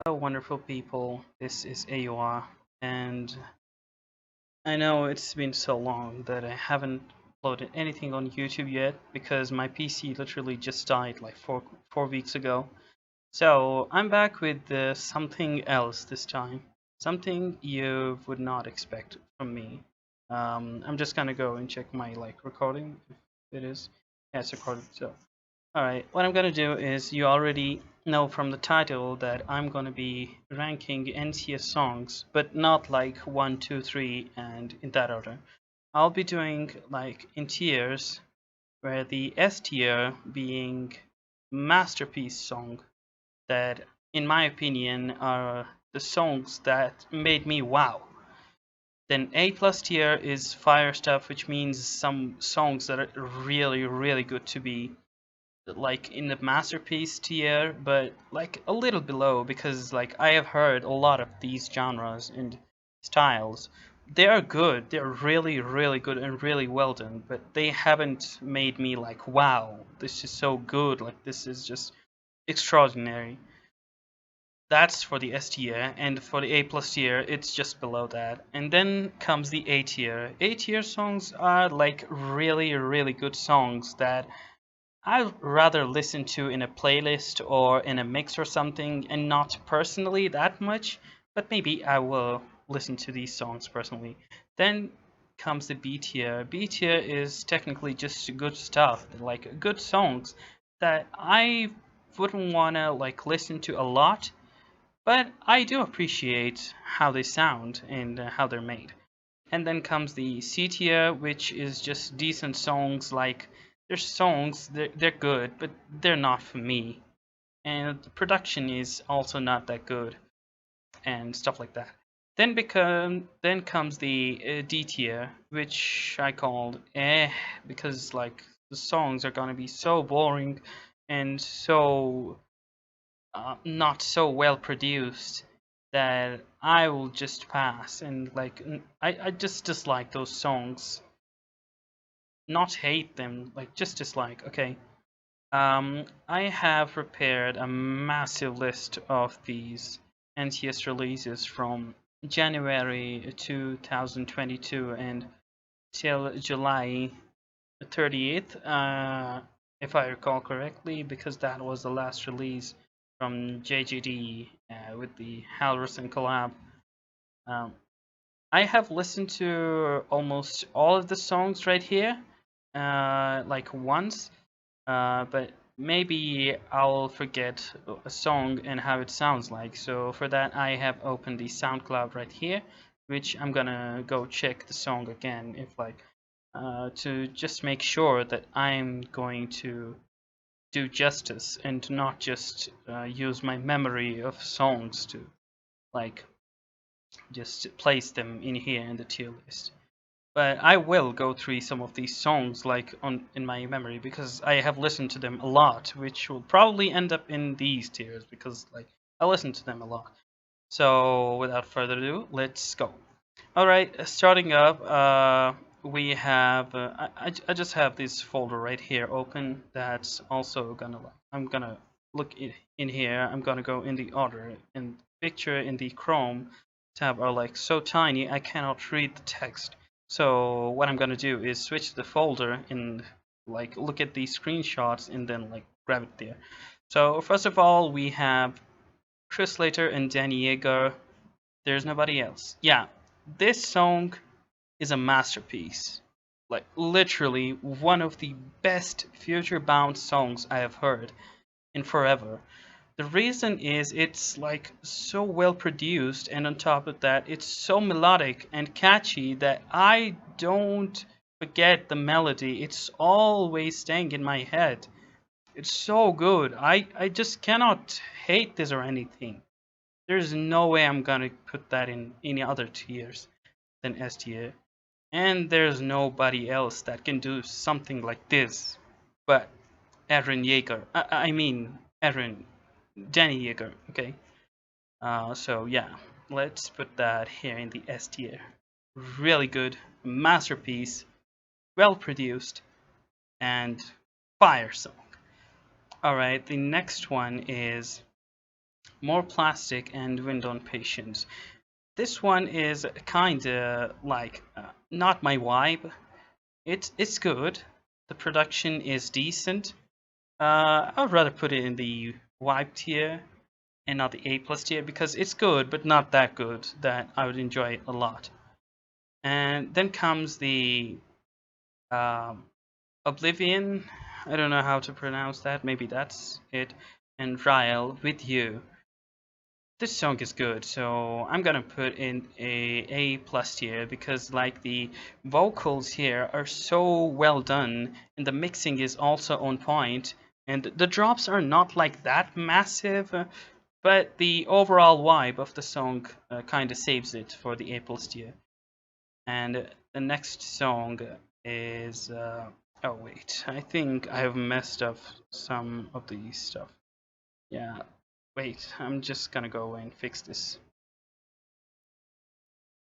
Hello, wonderful people. This is AUR, and I know it's been so long that I haven't uploaded anything on YouTube yet because my PC literally just died like four weeks ago. So I'm back with something else this time, something you would not expect from me. I'm just gonna go and check my recording if it is. Yeah, it's recorded. So alright, what I'm gonna do is you already know from the title that I'm gonna be ranking NCS songs, but not like 1, 2, 3, and in that order. I'll be doing like in tiers, where the S tier being masterpiece song that, in my opinion, are the songs that made me wow. Then A plus tier is fire stuff, which means some songs that are really, really good to be like in the masterpiece tier, but like a little below because like I have heard a lot of these genres and styles. They are good. They're really, really good and really well done, but they haven't made me like, wow, this is so good. Like this is just extraordinary. That's for the S tier, and for the A plus tier, it's just below that. And then comes the A tier. A tier songs are like really, really good songs that I'd rather listen to in a playlist or in a mix or something, and not personally that much, but maybe I will listen to these songs personally. Then comes the B tier. B tier is technically just good stuff, like good songs that I wouldn't wanna like listen to a lot, but I do appreciate how they sound and how they're made. And then comes the C tier, which is just decent songs. Like they're songs, they're good, but they're not for me. And the production is also not that good, and stuff like that. Then comes the D tier, which I called because like the songs are gonna be so boring and so not so well produced that I will just pass and like I just dislike those songs, not hate them, like just dislike. Okay. I have prepared a massive list of these NTS releases from January 2022 and till July 30th, if I recall correctly, because that was the last release from JGD with the Halverson collab. Um, I have listened to almost all of the songs right here, like once, but maybe I'll forget a song and how it sounds like. So for that, I have opened the SoundCloud right here, which I'm gonna go check the song again if like to just make sure that I'm going to do justice and not just use my memory of songs to like just place them in here in the tier list. But I will go through some of these songs like on in my memory because I have listened to them a lot, which will probably end up in these tiers because like I listen to them a lot. So without further ado, let's go. All right, starting up, we have I just have this folder right here open. That's also gonna I'm gonna look in here. I'm gonna go in the order and picture in the Chrome tab are like so tiny I cannot read the text. So what I'm gonna do is switch the folder and like look at these screenshots and then like grab it there. So first of all, we have Chris Slater and Danny Yeager. There's nobody else. Yeah, this song is a masterpiece. Like literally one of the best future bound songs I have heard in forever. The reason is it's like so well produced, and on top of that it's so melodic and catchy that I don't forget the melody. It's always staying in my head. It's so good. I just cannot hate this or anything. There's no way I'm gonna put that in any other tiers than S tier. And there's nobody else that can do something like this but Eren Yeager. I mean, Eren, Danny Yeager, okay? So yeah, let's put that here in the S tier. Really good, masterpiece, well produced, and fire song. Alright, the next one is More Plastic and Wind on Patience. This one is kinda like not my vibe. It's good. The production is decent. I would rather put it in the vibe tier and not the A plus tier because it's good, but not that good that I would enjoy it a lot. And then comes the um, Oblivion. I don't know how to pronounce that. Maybe that's it. And Ryle with You. This song is good, so I'm gonna put in A plus tier because like the vocals here are so well done and the mixing is also on point and the drops are not like that massive, but the overall vibe of the song kind of saves it for the A plus tier. And the next song is oh wait, I think I have messed up some of the stuff. Yeah, wait, I'm just gonna go and fix this.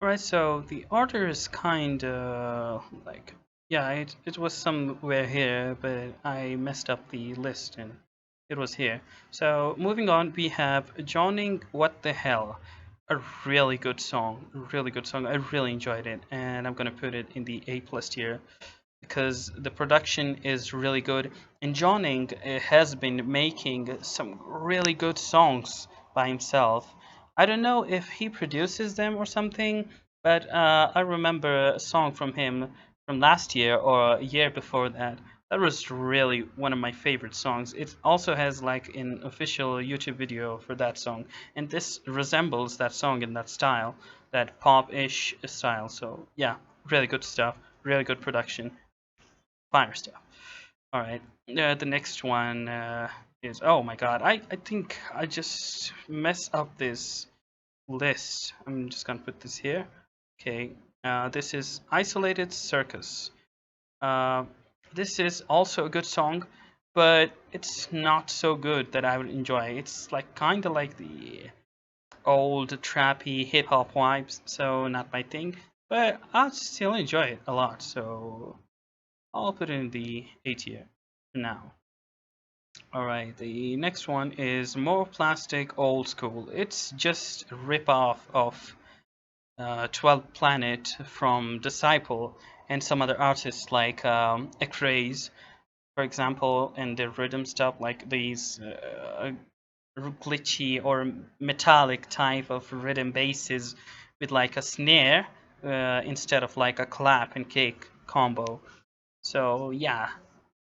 Alright, so the order is kinda like, yeah, it was somewhere here, but I messed up the list and it was here. So moving on, we have Joining What the Hell. A really good song, really good song. I really enjoyed it, and I'm gonna put it in the A plus tier because the production is really good. And Johnning has been making some really good songs by himself. I don't know if he produces them or something, but I remember a song from him from last year or a year before that. That was really one of my favorite songs. It also has like an official YouTube video for that song, and this resembles that song in that style, that pop-ish style. So yeah, really good stuff, really good production. Fire stuff. All right. The next one is, oh my god, I think I just messed up this list. I'm just gonna put this here. Okay. This is Isolated Circus. Uh, this is also a good song, but it's not so good that I would enjoy. It's like kind of like the old trappy hip hop vibes, so not my thing. But I still enjoy it a lot. So I'll put it in the A tier for now. Alright, the next one is More Plastic Old School. It's just a rip-off of 12 Planet from Disciple and some other artists like X-Rays, for example, and the rhythm stuff like these glitchy or metallic type of rhythm basses with like a snare instead of like a clap and kick combo. So yeah,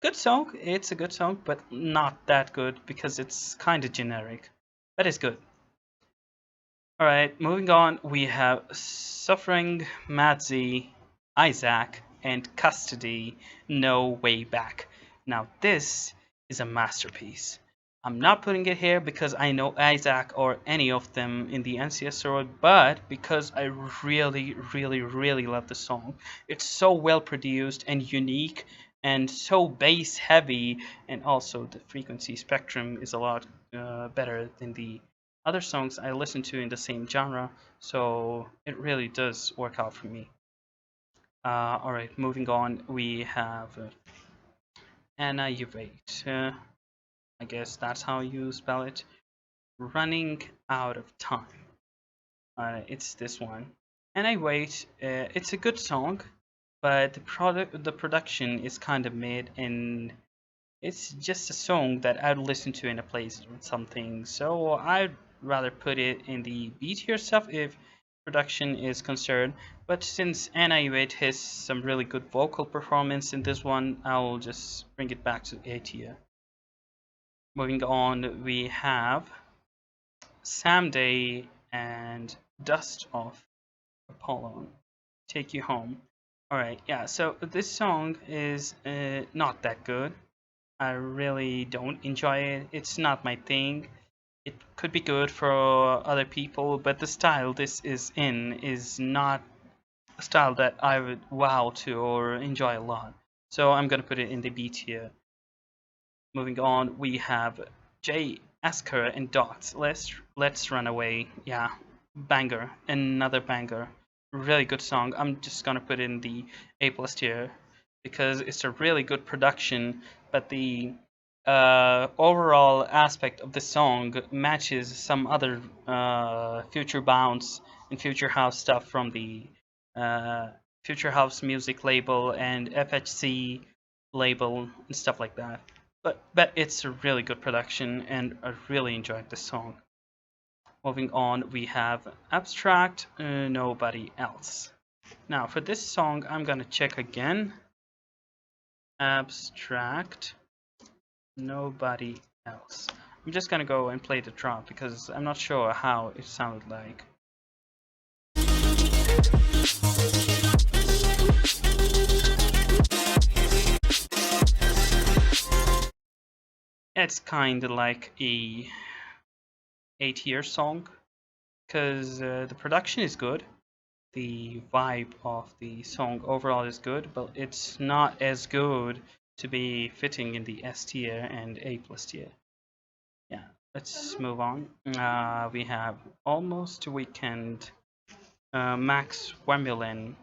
good song. It's a good song, but not that good because it's kind of generic. But it's good. All right, moving on. We have Suffering, Madzi, Isaac, and Custody. No Way Back. Now this is a masterpiece. I'm not putting it here because I know Isaac or any of them in the NCS server, but because I really, really, really love the song. It's so well produced and unique and so bass heavy, and also the frequency spectrum is a lot better than the other songs I listen to in the same genre, so it really does work out for me. All right, moving on, we have Anna Yvate. I guess that's how you spell it. Running Out of Time. It's this one. And I wait. It's a good song, but the production is kind of mid, and it's just a song that I'd listen to in a place or something. So I'd rather put it in the B tier stuff if production is concerned. But since Anna Hewitt has some really good vocal performance in this one, I'll just bring it back to A tier. Moving on, we have Sam Day and Dust of Apollon. Take You Home. Alright, yeah, so this song is not that good. I really don't enjoy it. It's not my thing. It could be good for other people, but the style this is in is not a style that I would wow to or enjoy a lot. So I'm gonna put it in the B tier. Moving on, we have Jay Asker and Dots. Let's Run Away. Yeah, banger, another banger. Really good song. I'm just gonna put in the A plus tier because it's a really good production, but the overall aspect of the song matches some other future bounce and future house stuff from the uh, future house music label and FHC label and stuff like that. But it's a really good production, and I really enjoyed the song. Moving on, we have Abstract, Nobody Else. Now for this song, I'm gonna check again. Abstract, Nobody Else. I'm just gonna go and play the drop because I'm not sure how it sounded like. It's kind of like a tier song because the production is good, the vibe of the song overall is good, but it's not as good to be fitting in the S tier and A plus tier. Yeah, let's move on. We have Almost Weekend, Max Wemblin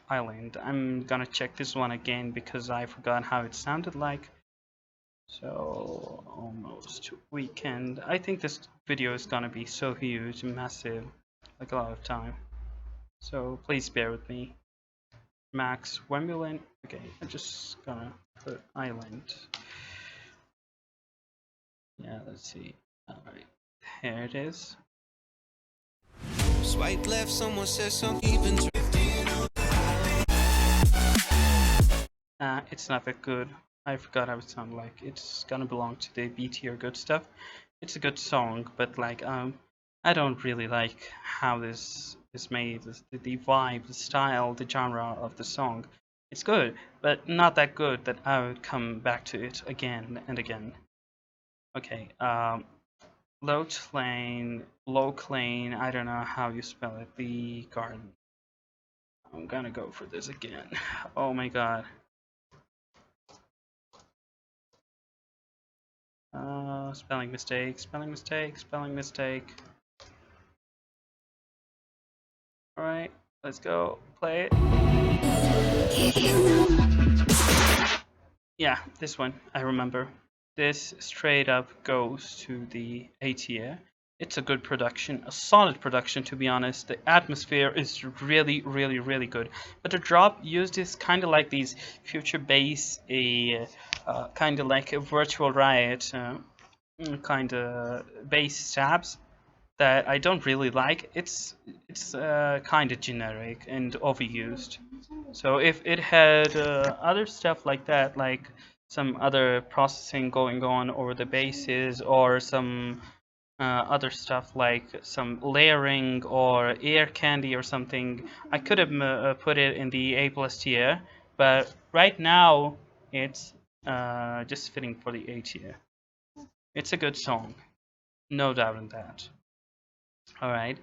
Island. I'm gonna check this one again because I forgot how it sounded like. So Almost Weekend. I think this video is gonna be so huge and massive, like a lot of time. So please bear with me. Max Wemblin. Okay, I'm just gonna put Island. Yeah, let's see. Alright, here it is. Swipe left, someone says something even it's not that good. I forgot how it sounded like. It's gonna belong to the B tier good stuff. It's a good song, but like I don't really like how this is made. The vibe, the style, the genre of the song. It's good, but not that good that I would come back to it again and again. Okay, Low Clane, I don't know how you spell it, the garden. I'm gonna go for this again. Oh my god. Spelling mistake, spelling mistake, spelling mistake. Alright, let's go, play it. Yeah, this one, I remember. This straight up goes to the A tier. It's a good production, a solid production to be honest. The atmosphere is really, really, really good. But the drop used is kind of like these future bass, kind of like a Virtual Riot kind of bass stabs that I don't really like. It's kind of generic and overused. So if it had other stuff like that, like some other processing going on over the bases, or some other stuff like some layering or air candy or something, I could have put it in the A plus tier. But right now, it's just fitting for the A tier. It's a good song, no doubt in that. Alright.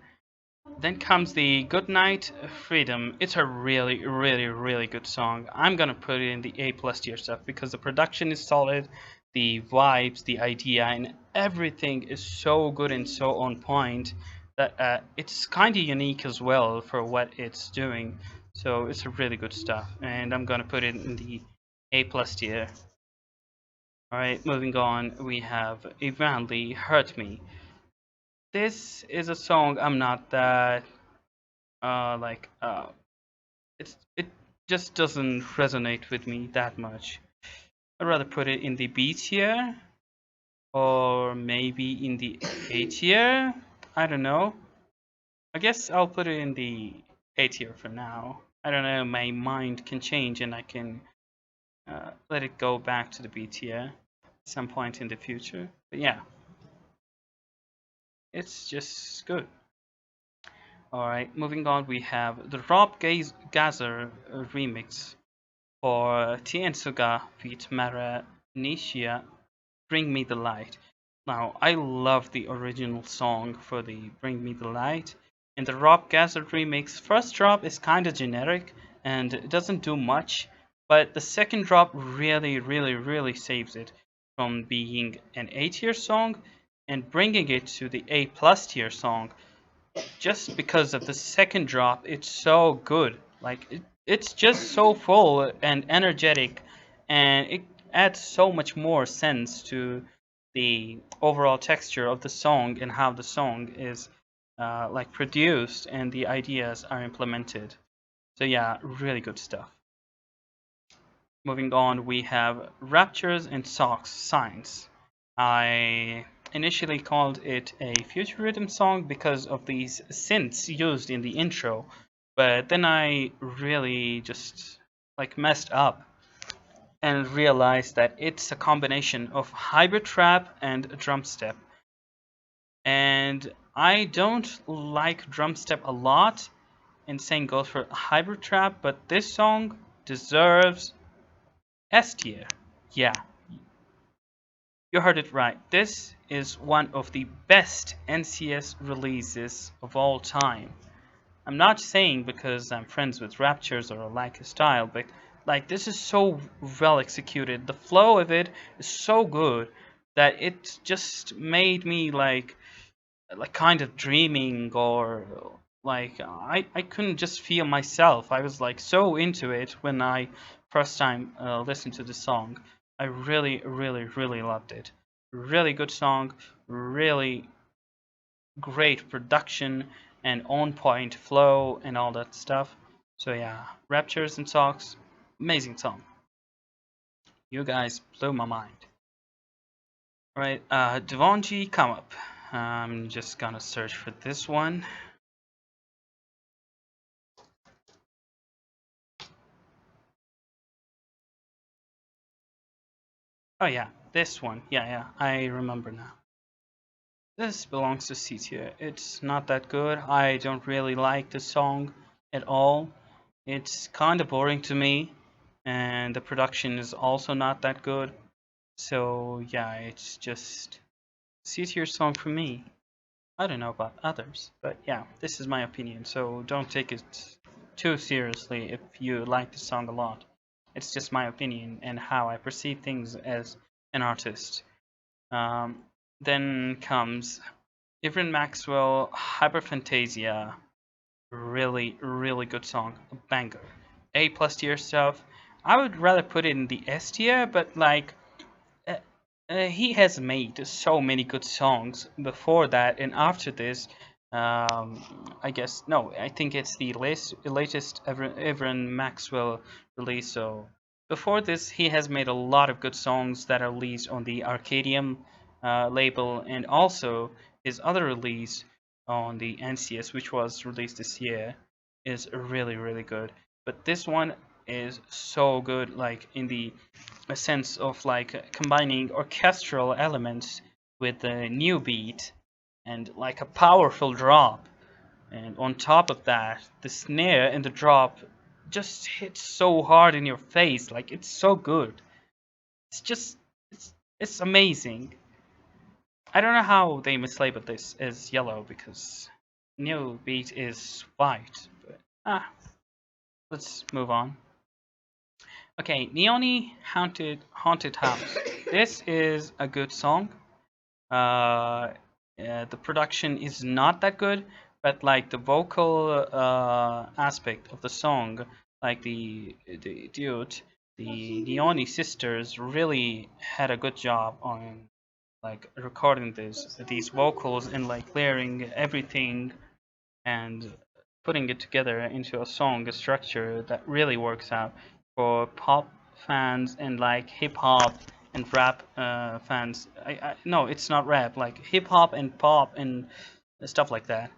Then comes the Goodnight Freedom. It's a really, really, really good song. I'm gonna put it in the A plus tier stuff because the production is solid, the vibes, the idea, and everything is so good and so on point that it's kind of unique as well for what it's doing. So it's a really good stuff, and I'm gonna put it in the A plus tier. Alright, moving on, we have Evanly Hurt Me. This is a song I'm not that it just doesn't resonate with me that much. I'd rather put it in the B tier or maybe in the A tier. I don't know. I guess I'll put it in the A tier for now. I don't know, my mind can change and I can let it go back to the B tier at some point in the future. But yeah, it's just good. Alright, moving on, we have the Rob Gazer remix for Tiensuga feat. Mara Nishia, Bring Me the Light. Now, I love the original song for the Bring Me the Light. In the Rob Gazer remix, first drop is kinda generic and it doesn't do much, but the second drop really, really, really saves it from being an A tier song and bringing it to the A plus tier song. Just because of the second drop, it's so good. Like it's just so full and energetic, and adds so much more sense to the overall texture of the song and how the song is like produced and the ideas are implemented. So yeah, really good stuff. Moving on, we have Raptures and Socks Signs. I initially called it a future rhythm song because of these synths used in the intro, but then I really just like messed up and realized that it's a combination of hybrid trap and drum step. And I don't like drum step a lot, and same goes for hybrid trap, but this song deserves S tier. Yeah, you heard it right. This is one of the best NCS releases of all time. I'm not saying because I'm friends with Raptures or like his style, but like this is so well executed. The flow of it is so good that it just made me like kind of dreaming, or like I couldn't just feel myself. I was like so into it when I first time listened to the song. I really really loved it. Really good song, really great production and on point flow and all that stuff. So yeah, Raptures and Socks, amazing song. You guys blew my mind. All right, Devonji, come up. I'm just gonna search for this one. Oh yeah, this one. Yeah, I remember now. This belongs to C tier. It's not that good. I don't really like the song at all. It's kind of boring to me, and the production is also not that good. So yeah, it's just C tier song for me. I don't know about others, but yeah, this is my opinion. So don't take it too seriously if you like the song a lot. It's just my opinion and how I perceive things as an artist. Um, then comes Ivran Maxwell, Hyperphantasia. Really good song. A banger. A plus tier stuff. I would rather put it in the S tier, but like uh, he has made so many good songs before that and after this. I guess no, I think it's the latest Ivran Maxwell release. So before this, he has made a lot of good songs that are released on the Arcadium label, and also his other release on the NCS, which was released this year, is really good. But this one is so good, like in the a sense of like combining orchestral elements with a new beat and like a powerful drop, and on top of that the snare and the drop just hits so hard in your face. Like it's so good. It's just it's amazing. I don't know how they mislabeled this as yellow because new beat is white, but let's move on. Okay, Neoni Haunted House. This is a good song. The production is not that good, but like the vocal aspect of the song, like the dude, the Neoni sisters really had a good job on like recording these vocals and like layering everything and putting it together into a song, a structure that really works out for pop fans and like hip hop and rap fans. No, it's not rap, like hip hop and pop and stuff like that.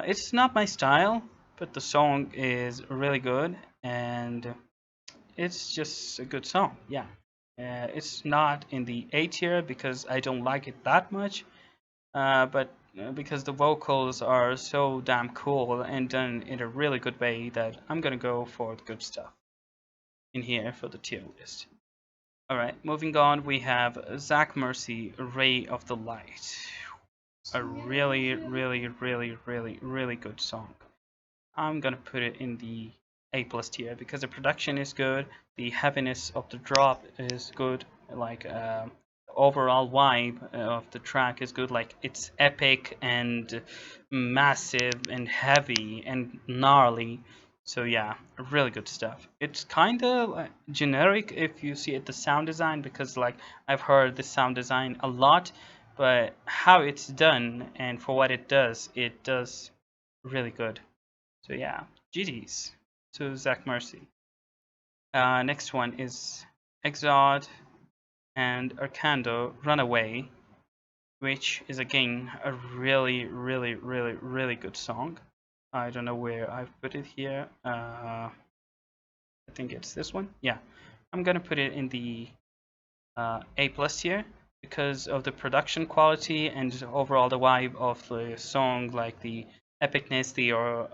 It's not my style, but the song is really good and it's just a good song. Yeah. It's not in the A tier because I don't like it that much, but because the vocals are so damn cool and done in a really good way that I'm gonna go for the good stuff in here for the tier list. Alright, moving on, we have Zach Mercy, Ray of the Light. A really good song. I'm gonna put it in the A plus tier because the production is good, the heaviness of the drop is good, like overall vibe of the track is good. Like it's epic and massive and heavy and gnarly. So yeah, really good stuff. It's kind of generic if you see it the sound design, because like I've heard the sound design a lot, but how it's done and for what it does really good. So yeah, GG's to Zach Mercy. Next one is Exod and Arcando Runaway, which is again a really, really, really, really good song. I don't know where I've put it here. I think it's this one. Yeah, I'm gonna put it in the A plus tier because of the production quality and overall the vibe of the song, like the epicness, the or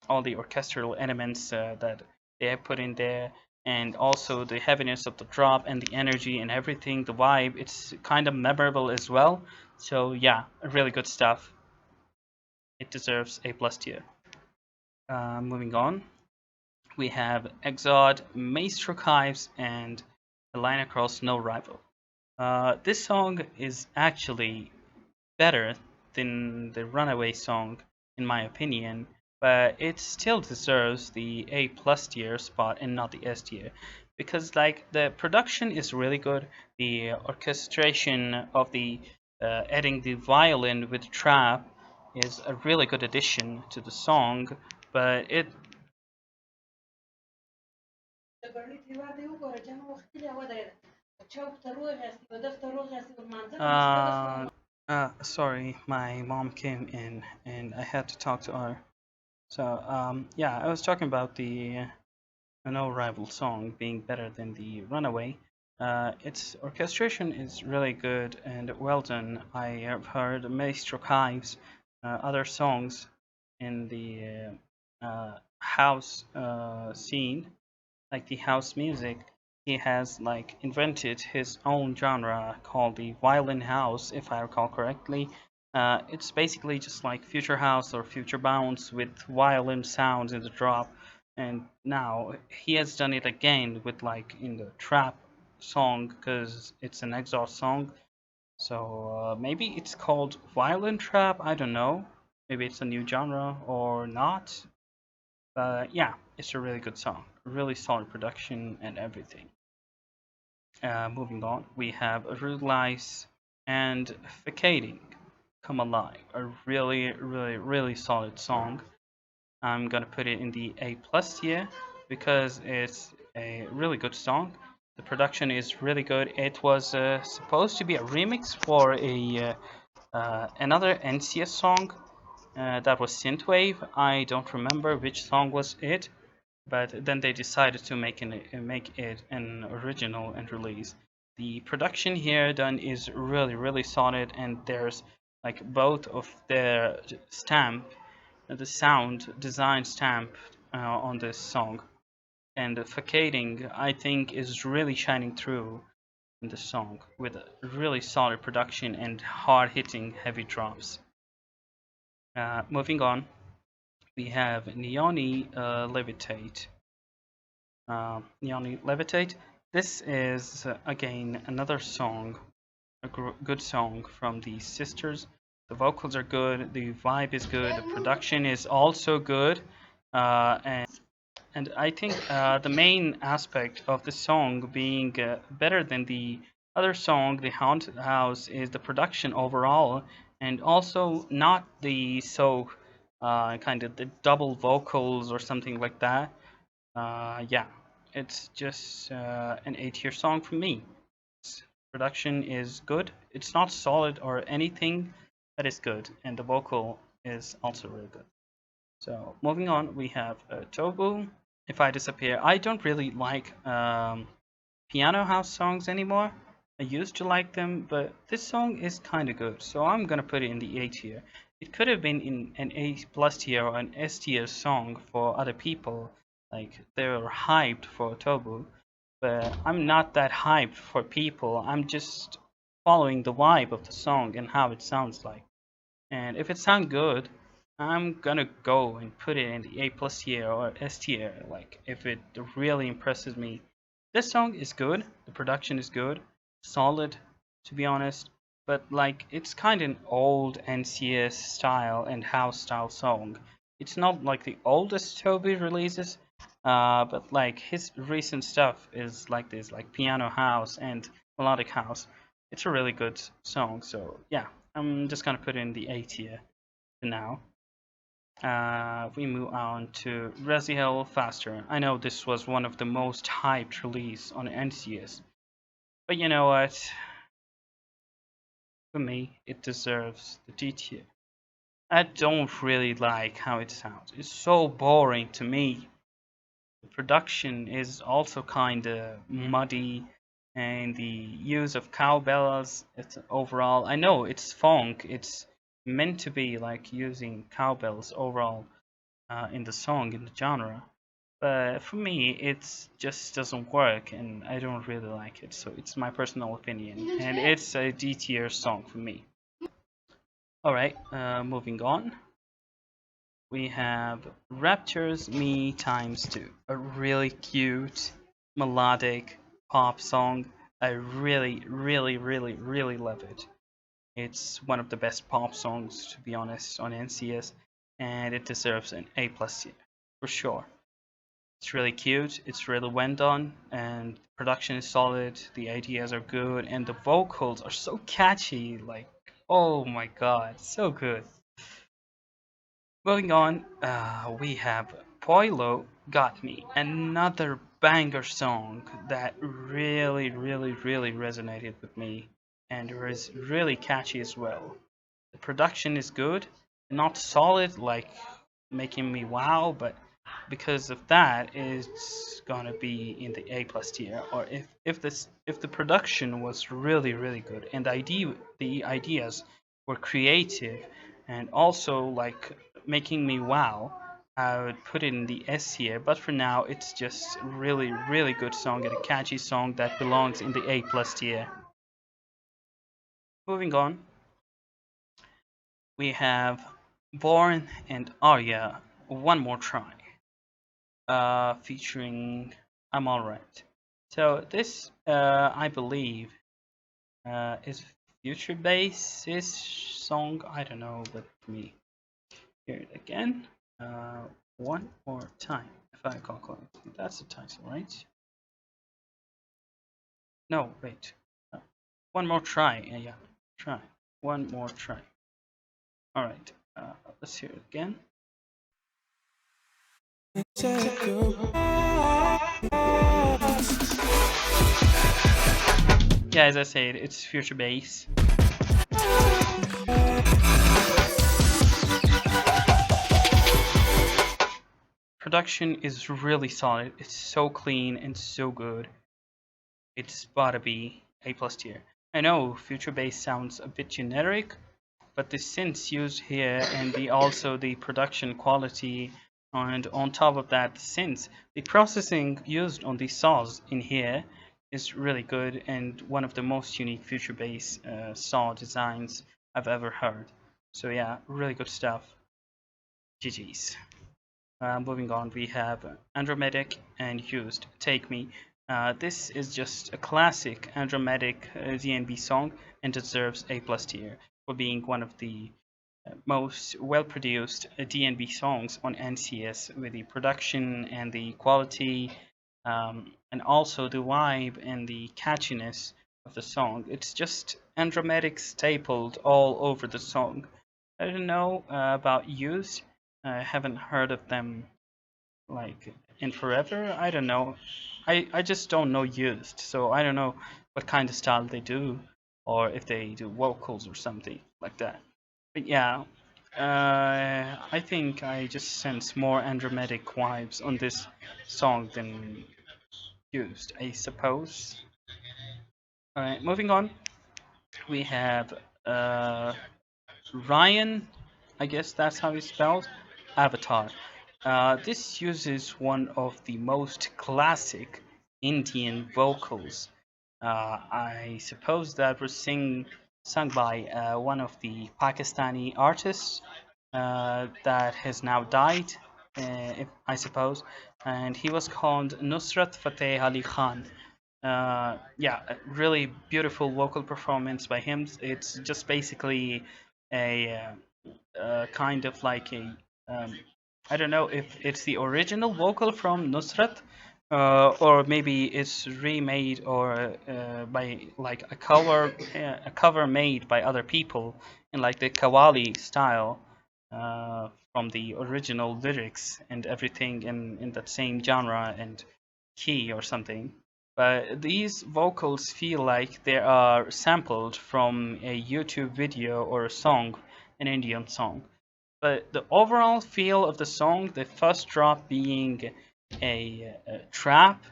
all the orchestral elements that they have put in there, and also the heaviness of the drop and the energy and everything, the vibe. It's kind of memorable as well. So yeah, really good stuff. It deserves A plus tier. Moving on, we have Exod, Maestro Chives, and A Line Across No Rival. This song is actually better than the Runaway song, in my opinion, but it still deserves the A plus tier spot and not the S tier, because like the production is really good, the orchestration of the adding the violin with trap is a really good addition to the song, but it sorry, my mom came in and I had to talk to her. So, yeah, I was talking about the No Rival song being better than the Runaway. Its orchestration is really good and well done. I have heard Maestro Chives' other songs in the house scene, like the house music. He has like invented his own genre called the violin house, if I recall correctly. It's basically just like future house or future bounce with violin sounds in the drop. And now he has done it again with like in the trap song because it's an exhaust song. So maybe it's called violin trap. I don't know. Maybe it's a new genre or not. But yeah, it's a really good song. Really solid production and everything. Moving on, we have Rutilize and Vacating Come Alive. A really, really, really solid song. I'm gonna put it in the A plus tier because it's a really good song. The production is really good. It was supposed to be a remix for a another NCS song that was Synthwave. I don't remember which song was it, but then they decided to make it an original and release. The production here done is really, really solid, and there's like both of their stamp, the sound design stamp on this song, and the facading I think is really shining through in the song with a really solid production and hard hitting heavy drops. Moving on, we have Neoni Levitate. Neoni Levitate. This is again another song, a good song from the sisters. The vocals are good, the vibe is good, the production is also good, and I think the main aspect of the song being better than the other song, The Haunted House, is the production overall, and also not the so kind of the double vocals or something like that. Yeah, it's just an A-tier song for me. Production is good. It's not solid or anything, but it's good, and the vocal is also really good. So moving on, we have Tobu. If I Disappear. I don't really like piano house songs anymore. I used to like them, but this song is kind of good, so I'm gonna put it in the A tier. It could have been in an A plus tier or an S tier song for other people, like they're hyped for Tobu, but I'm not that hyped for people. I'm just following the vibe of the song and how it sounds like. And if it sounds good, I'm gonna go and put it in the A plus tier or S tier. Like if it really impresses me. This song is good. The production is good, solid, to be honest. But like it's kind of an old NCS style and house style song. It's not like the oldest Toby releases, but like his recent stuff is like this, like Piano House and Melodic House. It's a really good song. So yeah, I'm just gonna put in the A tier for now. We move on to Resi Faster. I know this was one of the most hyped release on NCS, but you know what? For me, it deserves the D tier. I don't really like how it sounds. It's so boring to me. The production is also kinda muddy, and the use of cowbells. It's overall. I know it's funk. It's meant to be like using cowbells overall in the song in the genre, but for me it just doesn't work, and I don't really like it. So it's my personal opinion, and it's a D tier song for me. All right, moving on. We have Rapture's Me Times 2, a really cute, melodic pop song. I really, really, really, really love it. It's one of the best pop songs, to be honest, on NCS, and it deserves an A plus tier for sure. It's really cute, it's really well done, and production is solid, the ideas are good, and the vocals are so catchy. Like, oh my god, so good. Moving on, we have Poilo Got Me, another banger song that really, really, really resonated with me and was really catchy as well. The production is good, not solid like making me wow, but because of that, it's gonna be in the A plus tier. Or if the production was really really good and the ideas were creative and also like making me wow, I would put it in the S tier. But for now, it's just really really good song and a catchy song that belongs in the A plus tier. Moving on, we have Born and Arya, One More Try, featuring I'm Alright. So this, I believe, is Future Bass's song. I don't know, but for me, hear it again. One more time, if I calculate. That's the title, right? No, wait. One more try. Yeah, try. One more try. All right. Let's hear it again. Yeah, as I said, it's Future Bass. Production is really solid. It's so clean and so good. It's gotta be A plus tier. I know Future Bass sounds a bit generic, but the synths used here and the production quality, and on top of that, the processing used on the saws in here is really good and one of the most unique Future Bass saw designs I've ever heard. So yeah, really good stuff. GG's. Moving on, we have Andromatic and Used, Take Me. This is just a classic Andromatic DNB song and deserves A plus tier for being one of the most well-produced DNB songs on NCS, with the production and the quality, and also the vibe and the catchiness of the song. It's just Andromatic stapled all over the song. I don't know about Used. I haven't heard of them like in forever. I don't know. I just don't know Used, so I don't know what kind of style they do, or if they do vocals or something like that. But yeah, I think I just sense more Andromatic vibes on this song than Used, I suppose. Alright, moving on. We have Ryan, I guess that's how it's spelled, Avatar. This uses one of the most classic Indian vocals. I suppose that was sung by one of the Pakistani artists that has now died, I suppose, and he was called Nusrat Fateh Ali Khan. Yeah, a really beautiful vocal performance by him. It's just basically a kind of like a I don't know if it's the original vocal from Nusrat, or maybe it's remade or by like a cover made by other people in like the Qawwali style, from the original lyrics and everything in that same genre and key or something. But these vocals feel like they are sampled from a YouTube video or a song, an Indian song. But the overall feel of the song, the first drop being a trap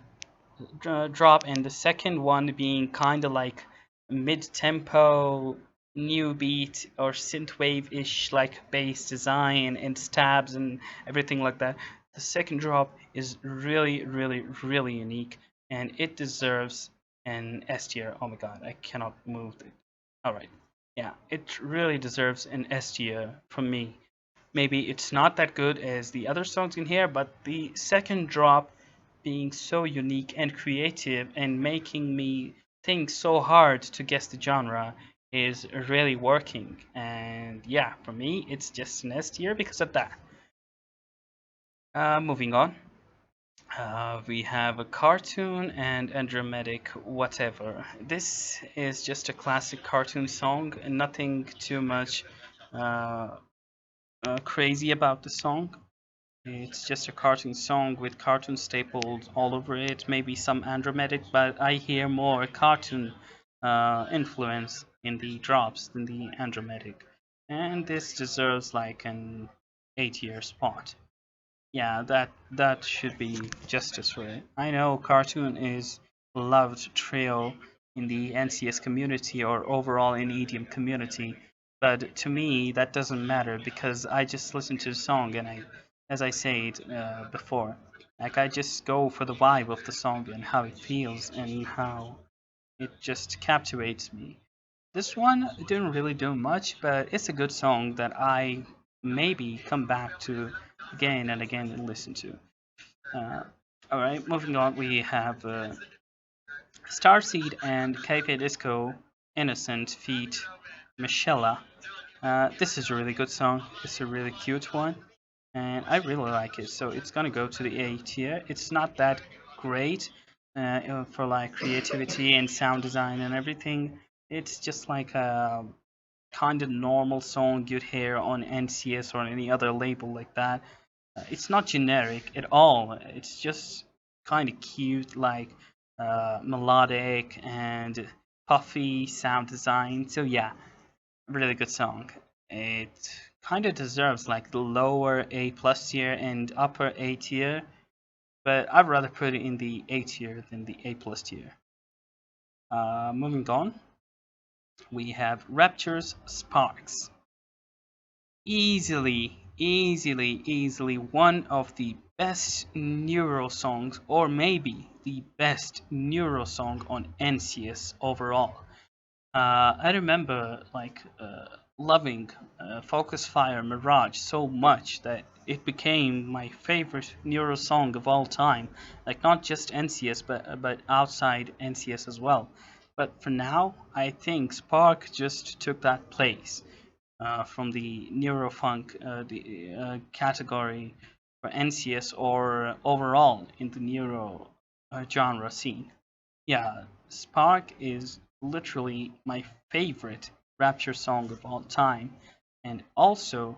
drop, and the second one being kind of like mid-tempo new beat or synthwave-ish like bass design and stabs and everything like that. The second drop is really, really, really unique, and it deserves an S tier. Oh my god, I cannot move it. All right, yeah, it really deserves an S tier from me. Maybe it's not that good as the other songs in here, but the second drop being so unique and creative and making me think so hard to guess the genre is really working. And yeah, for me, it's just an S tier because of that. Moving on. We have a cartoon and a dramatic whatever. This is just a classic cartoon song, and nothing too much uh, crazy about the song. It's just a cartoon song with cartoon staples all over it, maybe some Andromatic, but I hear more cartoon influence in the drops than the Andromatic. And this deserves like an 8-year spot. Yeah, that should be justice for it. I know cartoon is loved trio in the NCS community or overall in EDM community, but to me that doesn't matter because I just listen to the song and as I said before, like I just go for the vibe of the song and how it feels and how it just captivates me. This one didn't really do much, but it's a good song that I maybe come back to again and again and listen to. Uh, all right, moving on, we have Starseed and Cafe Disco Innocent feat. Michelle. This is a really good song. It's a really cute one, and I really like it. So it's gonna go to the A tier. It's not that great for like creativity and sound design and everything. It's just like a kind of normal song you'd hear on NCS or any other label like that. It's not generic at all. It's just kind of cute, like melodic and puffy sound design. So yeah, really good song. It kind of deserves like the lower A plus tier and upper A tier, but I'd rather put it in the A tier than the A plus tier. Moving on, we have Rapture's Sparks. Easily one of the best Neuro songs, or maybe the best Neuro song on NCS overall. I remember like loving Focus Fire Mirage so much that it became my favorite Neuro song of all time. Like not just NCS, but outside NCS as well. But for now, I think Spark just took that place from the Neurofunk the category for NCS or overall in the Neuro genre scene. Yeah, Spark is literally my favorite Rapture song of all time, and also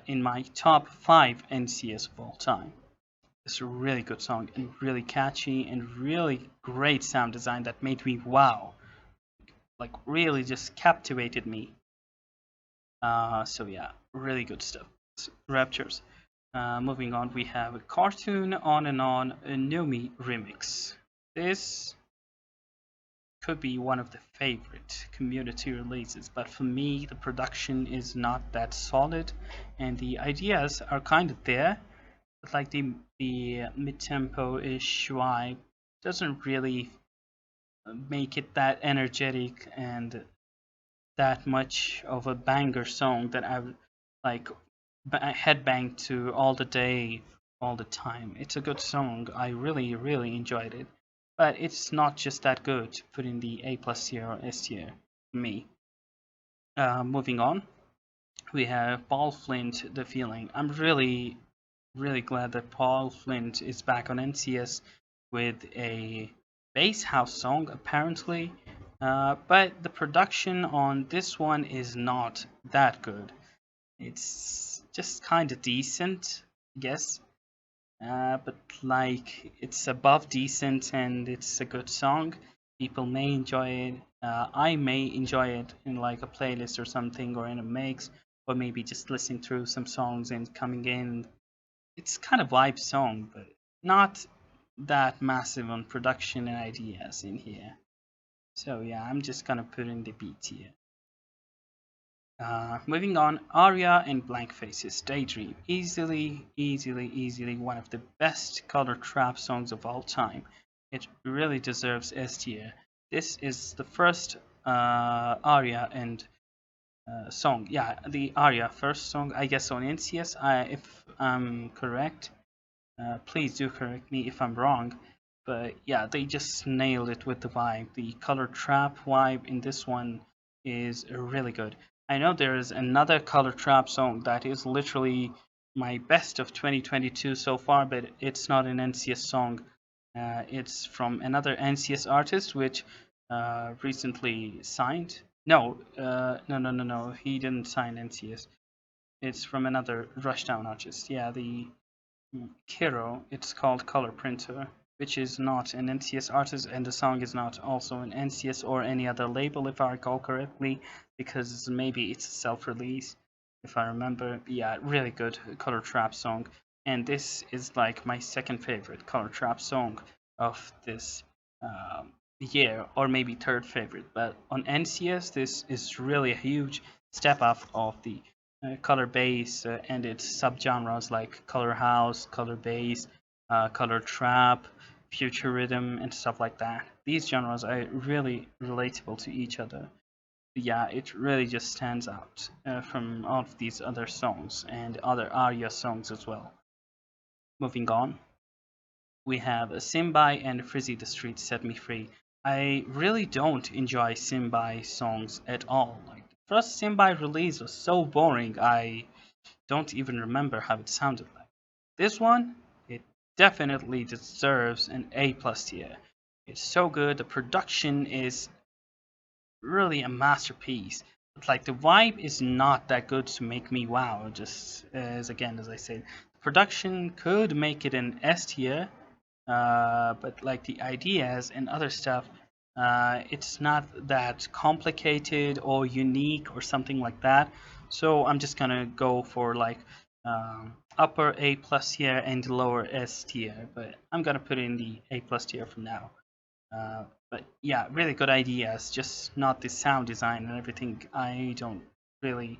in my top 5 NCS of all time. It's a really good song and really catchy and really great sound design that made me wow, like really just captivated me. So yeah, really good stuff. Raptures. Moving on, we have a Cartoon On and On a Nomi remix. This could be one of the favorite community releases, but for me, the production is not that solid, and the ideas are kind of there, but like the mid-tempo-ish vibe doesn't really make it that energetic and that much of a banger song that I would like headbang to all the day, all the time. It's a good song. I really, really enjoyed it. But it's not just that good to put in the A plus tier or S tier for me. Moving on, we have Ball Flint, The Feeling. I'm really really glad that Paul Flint is back on NCS with a bass house song, apparently. But the production on this one is not that good. It's just kind of decent, I guess. But like it's above decent and it's a good song. People may enjoy it. I may enjoy it in like a playlist or something, or in a mix, or maybe just listening through some songs and coming in. It's kind of vibe song, but not that massive on production and ideas in here. So yeah, I'm just gonna put in the beat here. Moving on, Aria and Blank Faces Daydream. Easily one of the best color trap songs of all time. It really deserves S tier. This is the first Aria and song. Yeah, the Aria first song, I guess, on NCS. If I'm correct, please do correct me if I'm wrong. But yeah, they just nailed it with the vibe. The color trap vibe in this one is really good. I know there is another color trap song that is literally my best of 2022 so far, but it's not an NCS song. It's from another NCS artist, which recently signed. No. He didn't sign NCS. It's from another Rushdown artist. Yeah, the Kiro. It's called Color Printer, which is not an NCS artist, and the song is not also an NCS or any other label, if I recall correctly, because maybe it's a self-release, if I remember. Yeah, really good color trap song, and this is like my second favorite color trap song of this year, or maybe third favorite. But on NCS, this is really a huge step up of the color bass and its subgenres like color house, color bass, color trap, future rhythm, and stuff like that. These genres are really relatable to each other. Yeah, it really just stands out from all of these other songs and other Arya songs as well. Moving on, we have Simbai and Frizzy the Street Set Me Free. I really don't enjoy Simbai songs at all. Like the first Simbai release was so boring, I don't even remember how it sounded like. This one, it definitely deserves an A plus tier. It's so good. The production is really a masterpiece. But like the vibe is not that good to make me wow. Just as I said, the production could make it an S tier, but like the ideas and other stuff, it's not that complicated or unique or something like that. So I'm just gonna go for like upper A plus tier and lower S tier, but I'm gonna put in the A plus tier for now. But yeah, really good ideas, just not the sound design and everything. I don't really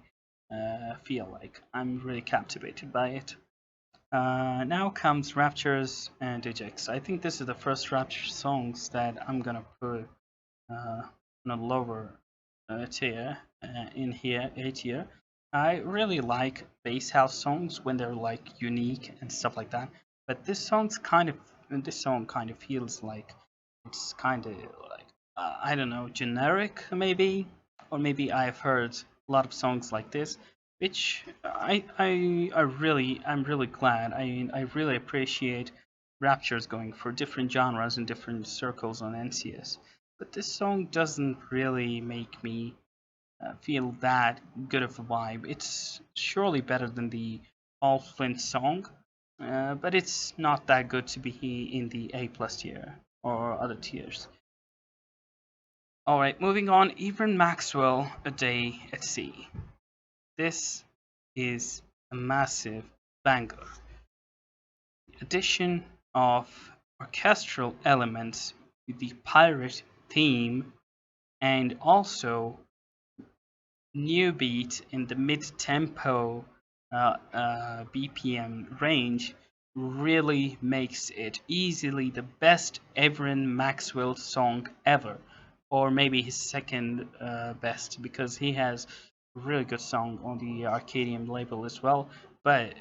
feel like I'm really captivated by it. Now comes Raptures and Ejects. I think this is the first Rapture songs that I'm gonna put on a lower tier in here, A tier. I really like bass house songs when they're like unique and stuff like that. But this song kind of feels like it's kind of like I don't know, generic maybe, or maybe I've heard a lot of songs like this, which I'm really glad. I really appreciate Raptures going for different genres and different circles on NCS. But this song doesn't really make me feel that good of a vibe. It's surely better than the All Flint song, but it's not that good to be in the A plus tier or other tiers. Alright, moving on. Evan Maxwell, A Day at Sea. This is a massive banger. The addition of orchestral elements with the pirate theme and also new beat in the mid-tempo BPM range really makes it easily the best Evan Maxwell song ever, or maybe his second best, because he has a really good song on the Arcadium label as well. But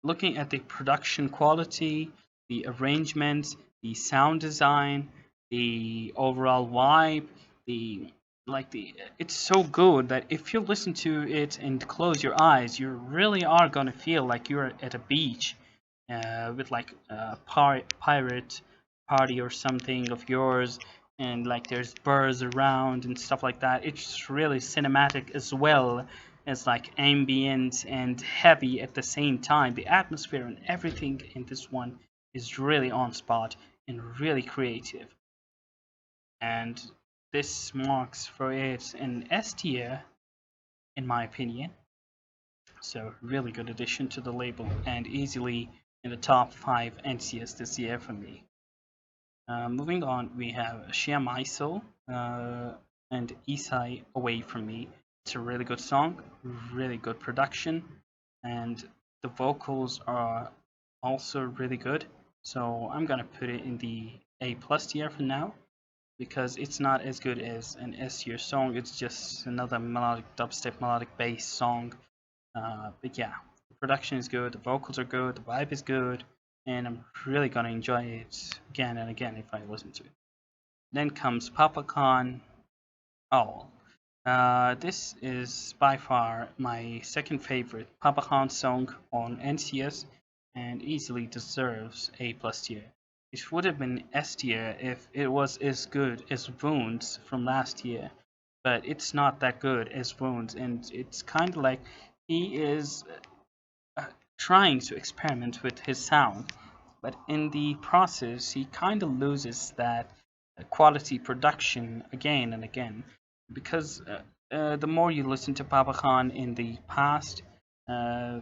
looking at the production quality, the arrangements, the sound design, the overall vibe, the like it's so good that if you listen to it and close your eyes, you really are gonna feel like you're at a beach, with like a pirate party or something of yours, and like there's birds around and stuff like that. It's really cinematic as well as like ambient and heavy at the same time. The atmosphere and everything in this one is really on spot and really creative, and this marks for it an S tier in my opinion. So really good addition to the label and easily in the top 5 NCS this year for me. Moving on, we have Shia Maiso and Isai Away From Me. It's a really good song, really good production, and the vocals are also really good. So I'm gonna put it in the A plus tier for now, because it's not as good as an S tier song. It's just another melodic dubstep, melodic bass song. But yeah, the production is good, the vocals are good, the vibe is good, and I'm really gonna enjoy it again and again if I listen to it. Then comes Papa Khan. Oh, this is by far my second favorite Papa Khan song on NCS, and easily deserves A plus tier. It would have been S tier if it was as good as Wounds from last year, but it's not that good as Wounds, and it's kind of like he is uh, trying to experiment with his sound, but in the process, he kind of loses that quality production again and again. Because the more you listen to Papa Khan in the past,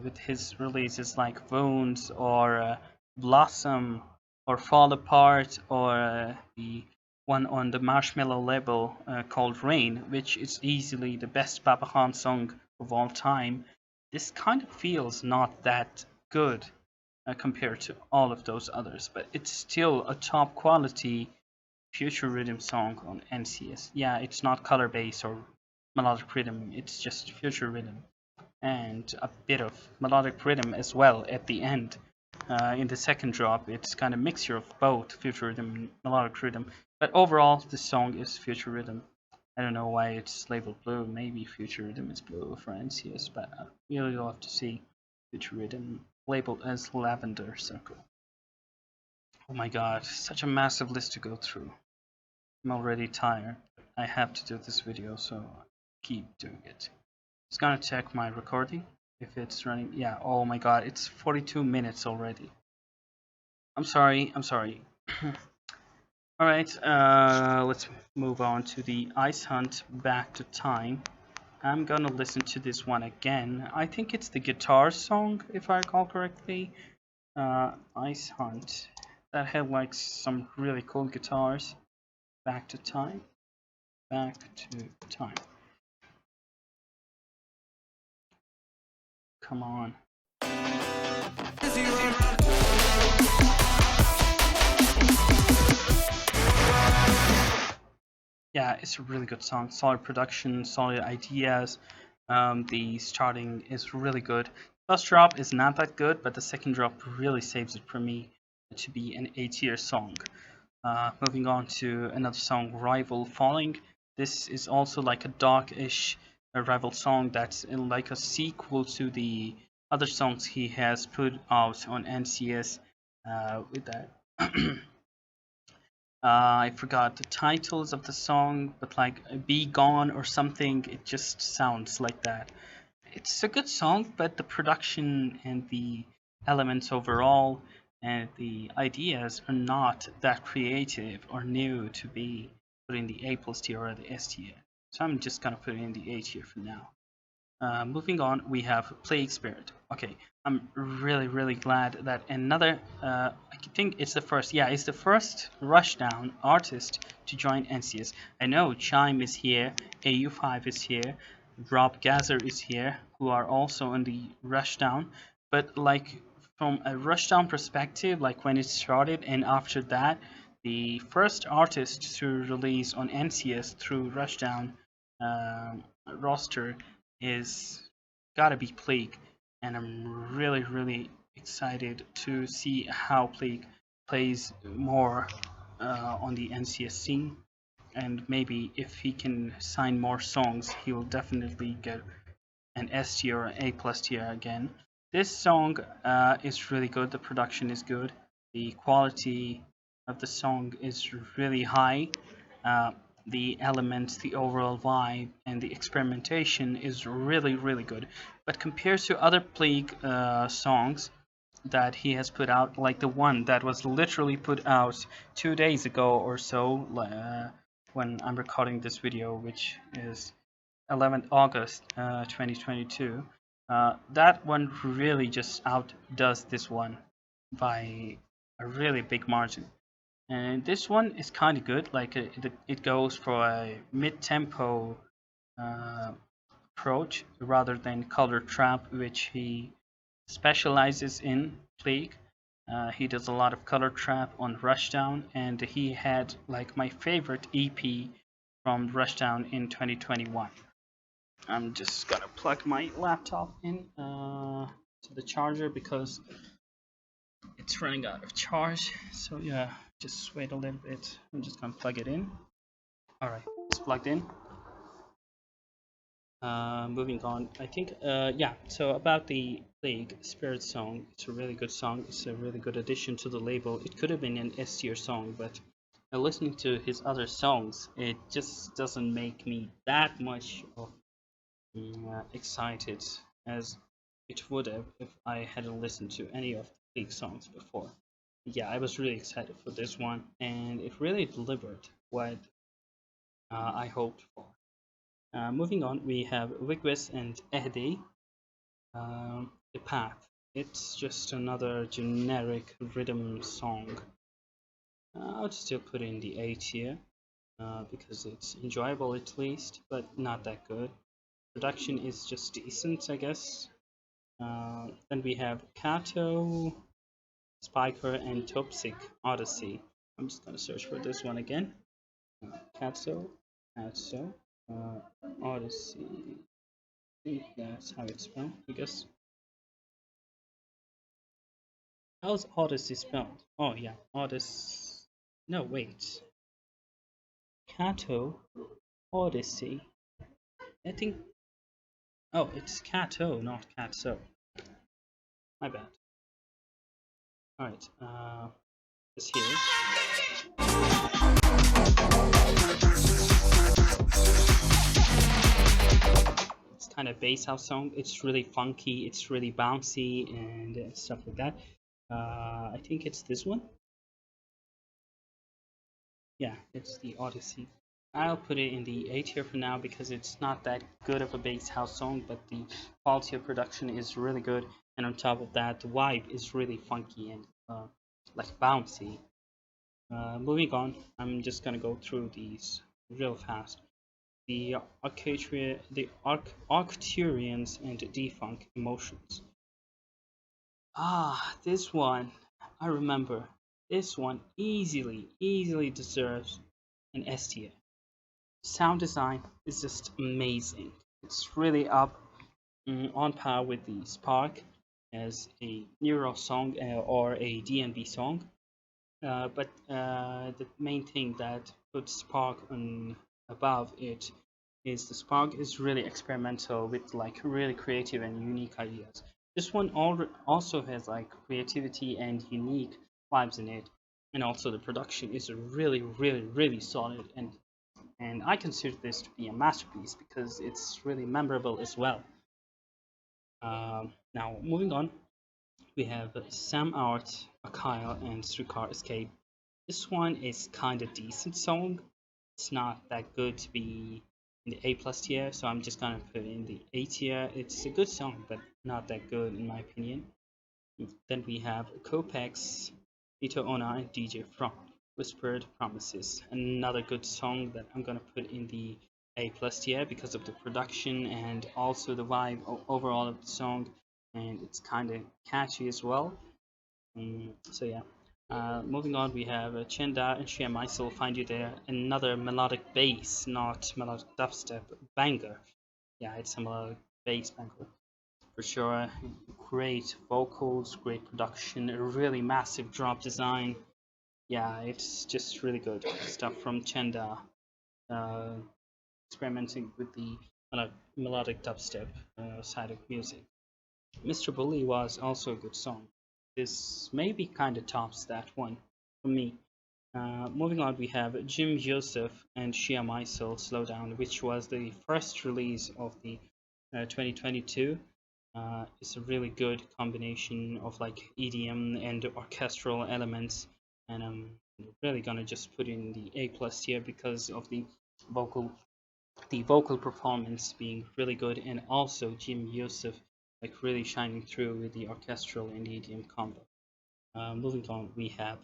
with his releases like Wounds or Blossom or Fall Apart or the one on the Marshmallow label called Rain, which is easily the best Papa Khan song of all time, this kind of feels not that good compared to all of those others, but it's still a top quality future rhythm song on NCS. Yeah, it's not color based or melodic rhythm, it's just future rhythm and a bit of melodic rhythm as well at the end. In the second drop, it's kind of mixture of both future rhythm and melodic rhythm, but overall, this song is future rhythm. I don't know why it's labeled blue. Maybe future rhythm is blue for NCS, but I really love to see future rhythm labeled as lavender circle. Oh my god, such a massive list to go through. I'm already tired. I have to do this video, so I keep doing it. Just gonna check my recording if it's running. Yeah, oh my god, it's 42 minutes already. I'm sorry, I'm sorry. Alright, let's move on to the Ice Hunt Back to Time. I'm gonna listen to this one again. I think it's the guitar song, if I recall correctly. Ice Hunt. That had like some really cool guitars. Back to Time. Back to Time. Come on. Yeah, it's a really good song. Solid production, solid ideas. The starting is really good. First drop is not that good, but the second drop really saves it for me to be an A-tier song. Moving on to another song, Rival Falling. This is also like a dark-ish rival song that's like a sequel to the other songs he has put out on NCS with that. I forgot the titles of the song, but like Be Gone or something, it just sounds like that. It's a good song, but the production and the elements overall and the ideas are not that creative or new to be put in the A plus tier or the S tier. So I'm just gonna put it in the A tier for now. Moving on, we have Plague Spirit. Okay, I'm really glad that another, I think it's the first, yeah, it's the first Rushdown artist to join NCS. I know Chime is here, AU5 is here, Rob Gazer is here, who are also on the Rushdown, but like from a Rushdown perspective, like when it started and after that, the first artist to release on NCS through Rushdown roster is gotta be Plague, and I'm really excited to see how Plague plays more on the NCS scene. and maybe if he can sign more songs, he will definitely get an S tier or A plus tier again. This song is really good. The production is good. The quality of the song is really high. Uh, the elements, the overall vibe, and the experimentation is really, really good. But compared to other Plague songs that he has put out, like the one that was literally put out 2 days ago or so, when I'm recording this video, which is 11th August 2022, that one really just outdoes this one by a really big margin. And this one is kind of good. Like it goes for a mid-tempo uh, approach rather than color trap, which he specializes in Plague. He does a lot of color trap on Rushdown, and he had like my favorite EP from Rushdown in 2021. I'm just gonna plug my laptop in to the charger because it's running out of charge. So yeah, just wait a little bit. I'm just gonna plug it in. All right, it's plugged in. Moving on, I think, yeah, so about the Plague Spirit song, it's a really good song. It's a really good addition to the label. It could have been an S tier song, but listening to his other songs, it just doesn't make me that much of excited as it would have if I hadn't listened to any of the Plague songs before. Yeah, I was really excited for this one, and it really delivered what I hoped for. Moving on, we have Wigwis and Ehdi, The Path. It's just another generic rhythm song. I would still put in the A tier because it's enjoyable at least, but not that good. Production is just decent, I guess. Then we have Kato, Spiker, and Topsic Odyssey. I'm just gonna search for this one again. Kato, Odyssey. I think that's how it's spelled, I guess. How's Odyssey spelled? Oh yeah, Odyssey. No, wait. Kato, Odyssey. I think. Oh, it's Kato, not Katso. My bad. Alright, this here. It's kind of bass house song. It's really funky, it's really bouncy, and stuff like that. I think it's this one. Yeah, it's the Odyssey. I'll put it in the A tier for now because it's not that good of a bass house song, but the quality of production is really good. And on top of that, the vibe is really funky and like bouncy. Moving on, I'm just gonna go through these real fast. The Arcturians and Defunk Emotions. Ah, this one, I remember. This one easily deserves an S tier. Sound design is just amazing. It's really up on par with the Spark as a Neuro song or a DNB song. But the main thing that puts Spark on above it is the Spark is really experimental with like really creative and unique ideas. This one also has like creativity and unique vibes in it, and also the production is really solid, and I consider this to be a masterpiece because it's really memorable as well. Now moving on, we have Sam Art, Akyle, and Srikar Escape. This one is kind of decent song. It's not that good to be in the A plus tier, so I'm just gonna put it in the A tier. It's a good song, but not that good in my opinion. Then we have Kopex, Ito Ona, and DJ From Whispered Promises. Another good song that I'm gonna put in the A plus tier because of the production and also the vibe overall of the song, and it's kind of catchy as well. So yeah. Moving on, we have Chenda and Shia Maisel Find You There. Another melodic bass, not melodic dubstep banger. Yeah, it's a melodic bass banger for sure. Great vocals, great production, a really massive drop design. Yeah, it's just really good stuff from Chenda. uh, experimenting with the melodic dubstep side of music. Mr. Bully was also a good song. This maybe kind of tops that one for me. Moving on, we have Jim Joseph and Shia Maisel Slow Down, which was the first release of the 2022. It's a really good combination of like EDM and orchestral elements, and I'm really gonna just put in the A plus here because of vocal the vocal performance being really good, and also Jim Yusuf like really shining through with the orchestral and EDM combo. Moving on, we have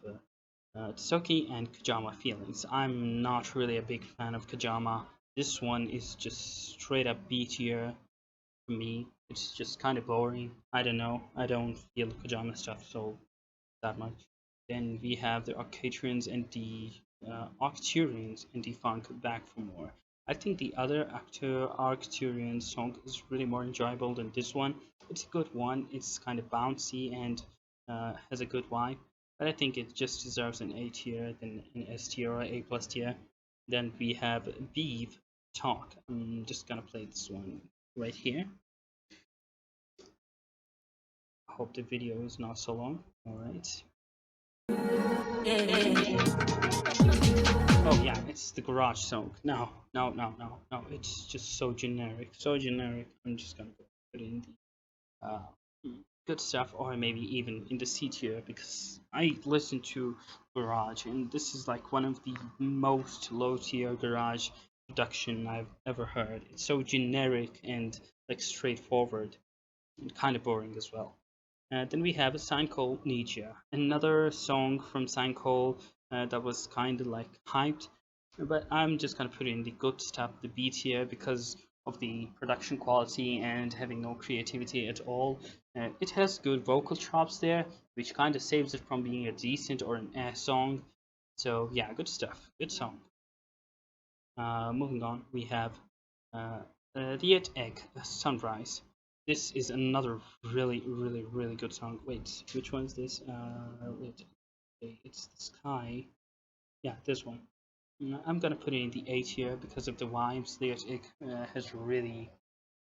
Tsuki and Kajama Feelings. I'm not really a big fan of Kajama. This one is just straight up B tier for me. It's just kind of boring. I don't know. I don't feel Kajama stuff so that much. Then we have the Arcturians and the Arcturians and Defunk back for more. I think the other Arcturian song is really more enjoyable than this one. It's a good one. It's kind of bouncy and has a good vibe, but I think it just deserves an A tier, then an S tier or A plus tier. Then we have Beef Talk. I'm just gonna play this one right here. I hope the video is not so long. All right. Oh yeah, it's the garage song. No, no, no, no, no. It's just so generic, so generic. I'm just gonna put it in the good stuff, or maybe even in the C tier, because I listen to garage, and this is like one of the most low tier garage production I've ever heard. It's so generic and like straightforward, and kind of boring as well. Then we have a Sign Call Nietzsche, another song from Sign Call that was kind of like hyped, but I'm just gonna put in the good stuff, the B tier, because of the production quality and having no creativity at all. It has good vocal chops there, which kind of saves it from being a decent or an ass song. So yeah, good stuff, good song. Moving on, we have The Egg, Sunrise. This is another really, really, really good song. Wait, which one is this? Wait, okay, it's the Sky. Yeah, this one. I'm gonna put it in the A tier because of the vibes. The Egg has really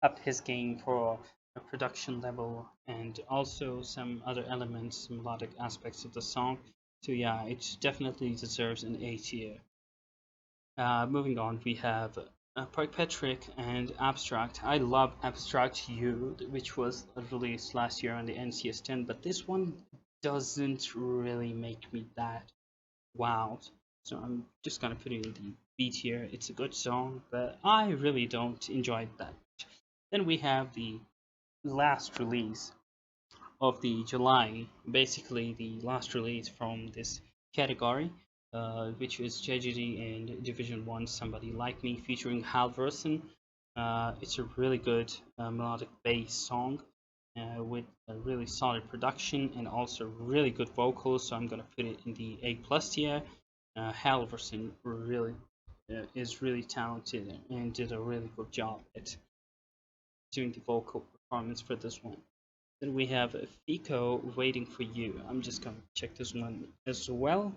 upped his game for a production level and also some other elements, melodic aspects of the song. So yeah, it definitely deserves an A tier. Moving on, we have Park Patrick and Abstract. I love Abstract U, which was released last year on the NCS 10, but this one doesn't really make me that wowed. So I'm just gonna put it in the B tier. It's a good song, but I really don't enjoy it that much. Then we have the last release of the July, basically the last release from this category, which is JGD and Division 1 Somebody Like Me featuring Halverson. It's a really good melodic bass song with a really solid production and also really good vocals, so I'm going to put it in the A plus tier. Halverson really is really talented and did a really good job at doing the vocal performance for this one. Then we have Fico Waiting for You. I'm just gonna check this one as well.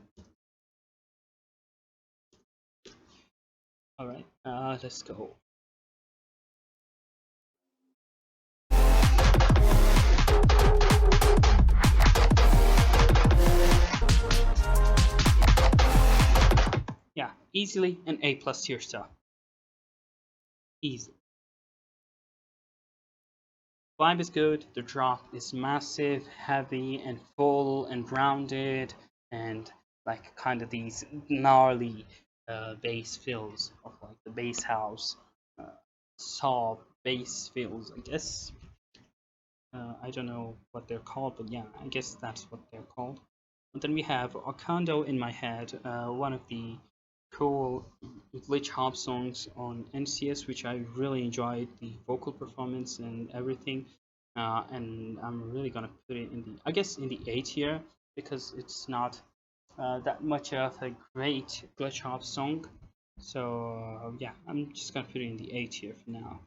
All right, let's go. Yeah, easily an A plus tier stuff. Easy. Vibe is good. The drop is massive, heavy, and full, and rounded, and like kind of these gnarly bass fills of like the bass house, saw bass fills, I guess. I don't know what they're called, but yeah, I guess that's what they're called. And then we have Okando in My Head, one of the cool glitch hop songs on NCS, which I really enjoyed the vocal performance and everything. And I'm really gonna put it in the, I guess, in the A tier because it's not that much of a great glitch hop song. So yeah, I'm just gonna put it in the A tier for now.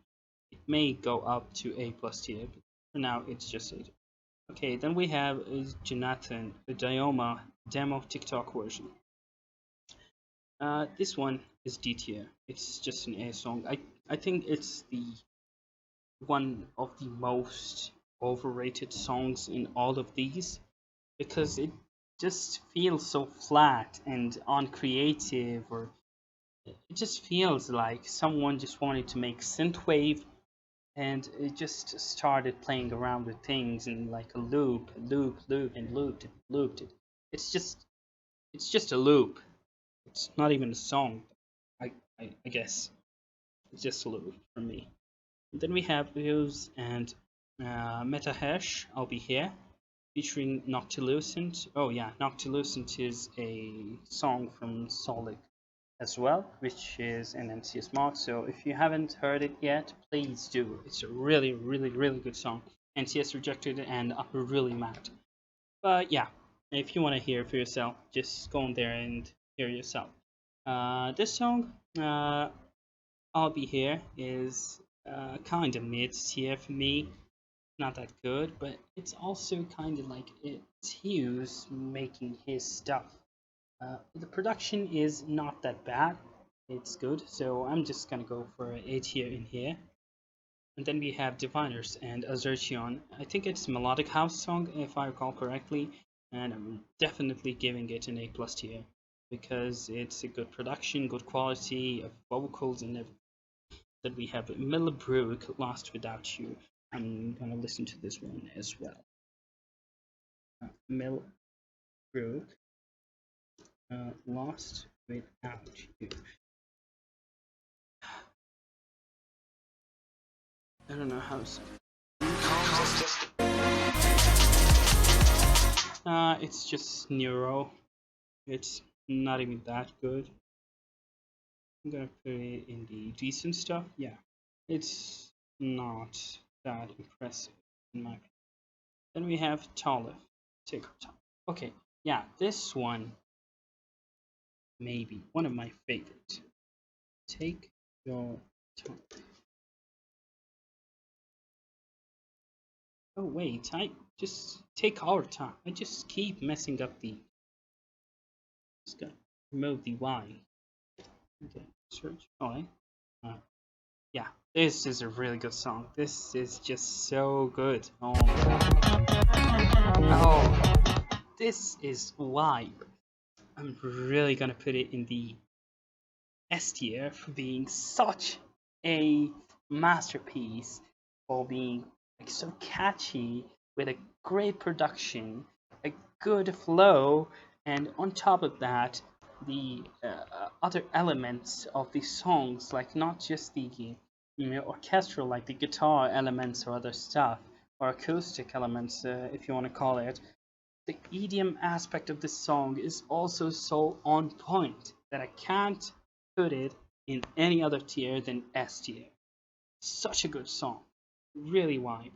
It may go up to A plus tier, but for now it's just A. Okay, then we have Jonathan, the Dioma demo TikTok version. This one is D tier. It's just an A song. I think it's the one of the most overrated songs in all of these because it just feels so flat and uncreative, or it just feels like someone just wanted to make synthwave and it just started playing around with things in like a loop, and looped it. It's just it's just a loop. It's not even a song. I I guess it's just a loop for me. And then we have Views and Metahash. I'll be here featuring Noctilucent. Oh yeah, Noctilucent is a song from Solid as well, which is an NCS mod. So if you haven't heard it yet, please do. It's a really good song. NCS rejected it, and I'm really mad. But yeah, if you want to hear for yourself, just go on there and hear yourself. This song, I'll Be Here, is kind of mid tier for me. Not that good, but it's also kind of like it's Hughes making his stuff. The production is not that bad. It's good, so I'm just gonna go for A tier in here. And then we have Diviners and Azertion. I think it's a melodic house song, if I recall correctly, and I'm definitely giving it an A plus tier because it's a good production, good quality of vocals and everything. Then we have Millbrook, Lost Without You. I'm gonna listen to this one as well. Millbrook, Lost Without You. I don't know how to say. It's just Neuro. It's not even that good. I'm gonna put it in the decent stuff. Yeah, it's not that impressive in my opinion. Then we have Tolif. Take our time. Okay, yeah, this one maybe one of my favorites. Take your time. Oh wait, I just take our time. I just keep messing up the. Just gotta remove the Y. Okay, search. Alright. Uh, yeah, this is a really good song. This is just so good. Oh my god. Oh, this is why I'm really gonna put it in the S tier for being such a masterpiece, for being like so catchy with a great production, a good flow, and on top of that, the other elements of the songs, like not just the orchestral, like the guitar elements or other stuff, or acoustic elements, if you want to call it. The EDM aspect of this song is also so on point that I can't put it in any other tier than S tier. Such a good song, really vibe.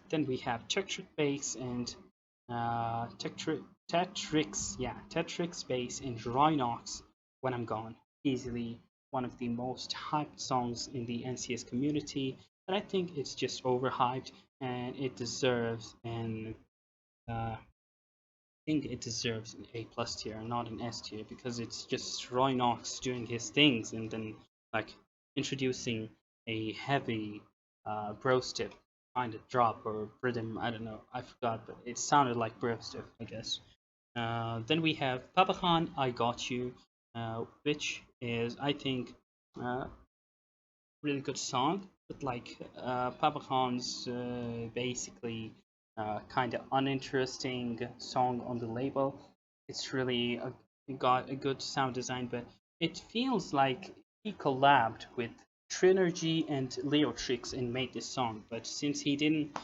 Then we have Tetric Bass and Tetrix Bass and Rhinox When I'm Gone. Easily one of the most hyped songs in the NCS community, but I think it's just overhyped and it deserves an think it deserves an A plus tier, not an S tier, because it's just Roy Knox doing his things and then like introducing a heavy bro step kind of drop or rhythm. I don't know, I forgot, but it sounded like bro step, I guess. Then we have Papa Khan, I Got You, which is I think really good song, but like Papa Khan's basically kind of uninteresting song on the label. It's really got a good sound design, but it feels like he collabed with Trinergy and Leotrix and made this song. But since he didn't,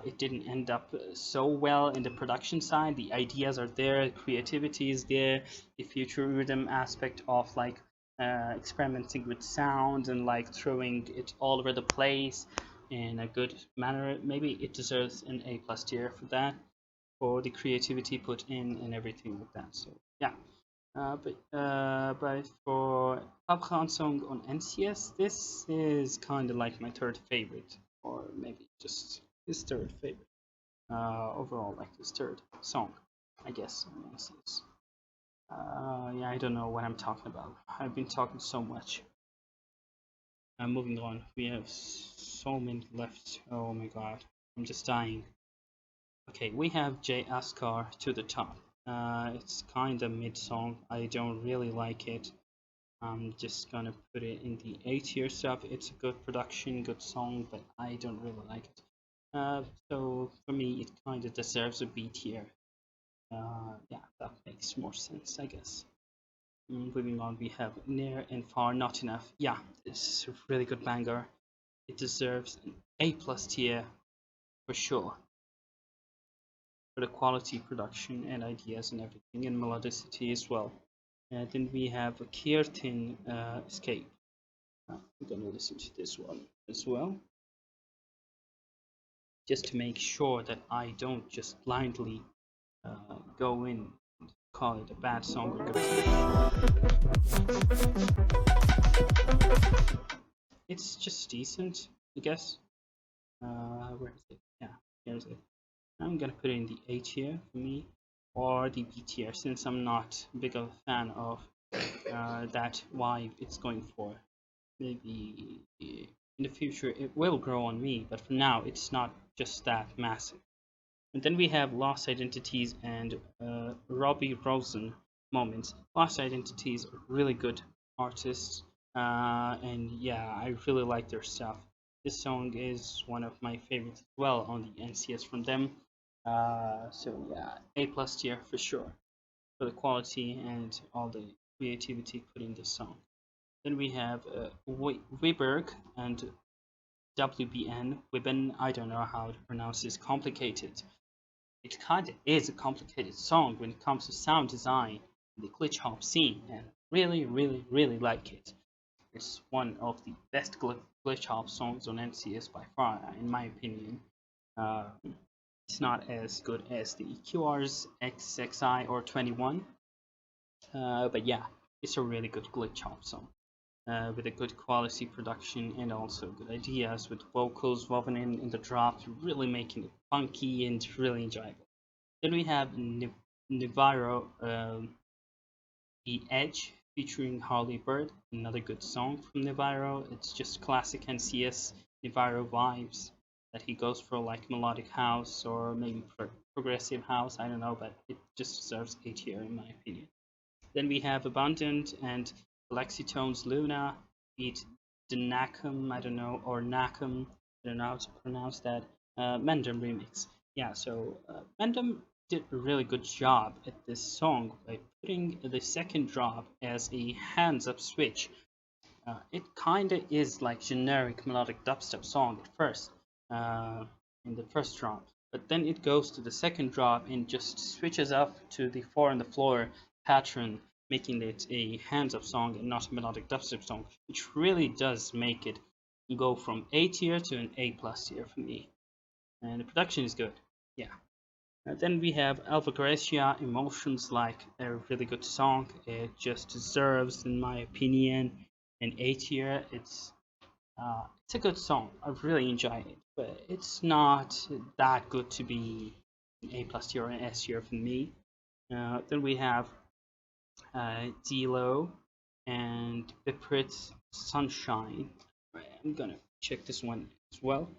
it didn't end up so well in the production side. The ideas are there, creativity is there, the futurism aspect of like experimenting with sound and like throwing it all over the place in a good manner. Maybe it deserves an A plus tier for that, for the creativity put in and everything like that. So yeah. But for Upcon song on NCS, this is kind of like my third favorite, or maybe just his third favorite. Overall, like his third song, I guess, on NCS. Yeah, I don't know what I'm talking about. I've been talking so much. Moving on. We have so many left. Oh my god. I'm just dying. Okay, we have Jay Askar to the top. It's kind of mid song. I don't really like it. I'm just gonna put it in the A tier stuff. It's a good production, good song, but I don't really like it. So for me, it kind of deserves a B tier. Yeah, that makes more sense, I guess. Moving on, we have Near and Far Not Enough. Yeah, this is a really good banger. It deserves an A plus tier for sure for the quality production and ideas and everything, and melodicity as well. And then we have Kirtin Escape. I'm gonna listen to this one as well, just to make sure that I don't just blindly go in and call it a bad song or good song. It's just decent, I guess. Where is it? Yeah, here's it. I'm gonna put it in the A tier for me, or the B tier, since I'm not big of a fan of that vibe it's going for. Maybe in the future it will grow on me, but for now it's not just that massive. And then we have Lost Identities and Robbie Rosen Moments. Lost Identities are really good artists, and yeah, I really like their stuff. This song is one of my favorites as well on the NCS from them. So yeah, A plus tier for sure for the quality and all the creativity put in this song. Then we have Wiberg and WBN. Wibben, I don't know how to pronounce this. Complicated. It kind of is a complicated song when it comes to sound design and the glitch hop scene, and really, really, really like it. It's one of the best glitch hop songs on NCS by far, in my opinion. Uh, it's not as good as the QR's XXI or 21, but yeah, it's a really good glitch hop song. With a good quality production and also good ideas with vocals woven in the drops, really making it funky and really enjoyable. Then we have Niviro, The Edge, featuring Harley Bird, another good song from Niviro. It's just classic NCS Niviro vibes that he goes for, like melodic house or maybe progressive house, I don't know, but it just deserves A tier in my opinion. Then we have Abundant and Lexitone's Luna, beat Danakum, I don't know, or Nakum, I don't know how to pronounce that, Mendem remix. Yeah, so Mendem did a really good job at this song by putting the second drop as a hands up switch. It kinda is like generic melodic dubstep song at first, uh, in the first drop, but then it goes to the second drop and just switches up to the 4 on the floor pattern, making it a hands up song and not a melodic dubstep song, which really does make it go from A tier to an A plus tier for me. And the production is good, yeah. Then we have Alpha Gracia, Emotions, like a really good song. It just deserves, in my opinion, an A tier. It's a good song. I really enjoy it, but it's not that good to be an A plus tier or an S tier for me. Then we have D-Lo and Biprit's Sunshine. I'm gonna check this one as well.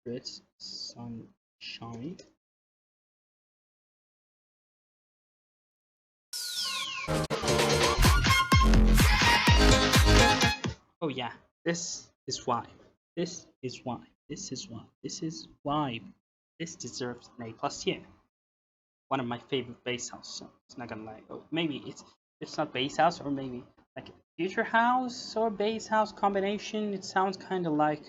Biprit's Sunshine. Oh yeah, this is why. This is why. This is why. This is why. This deserves an A plus tier. One of my favorite bass house songs. Not gonna lie. Oh, maybe it's not bass house, or maybe like future house or bass house combination. It sounds kind of like.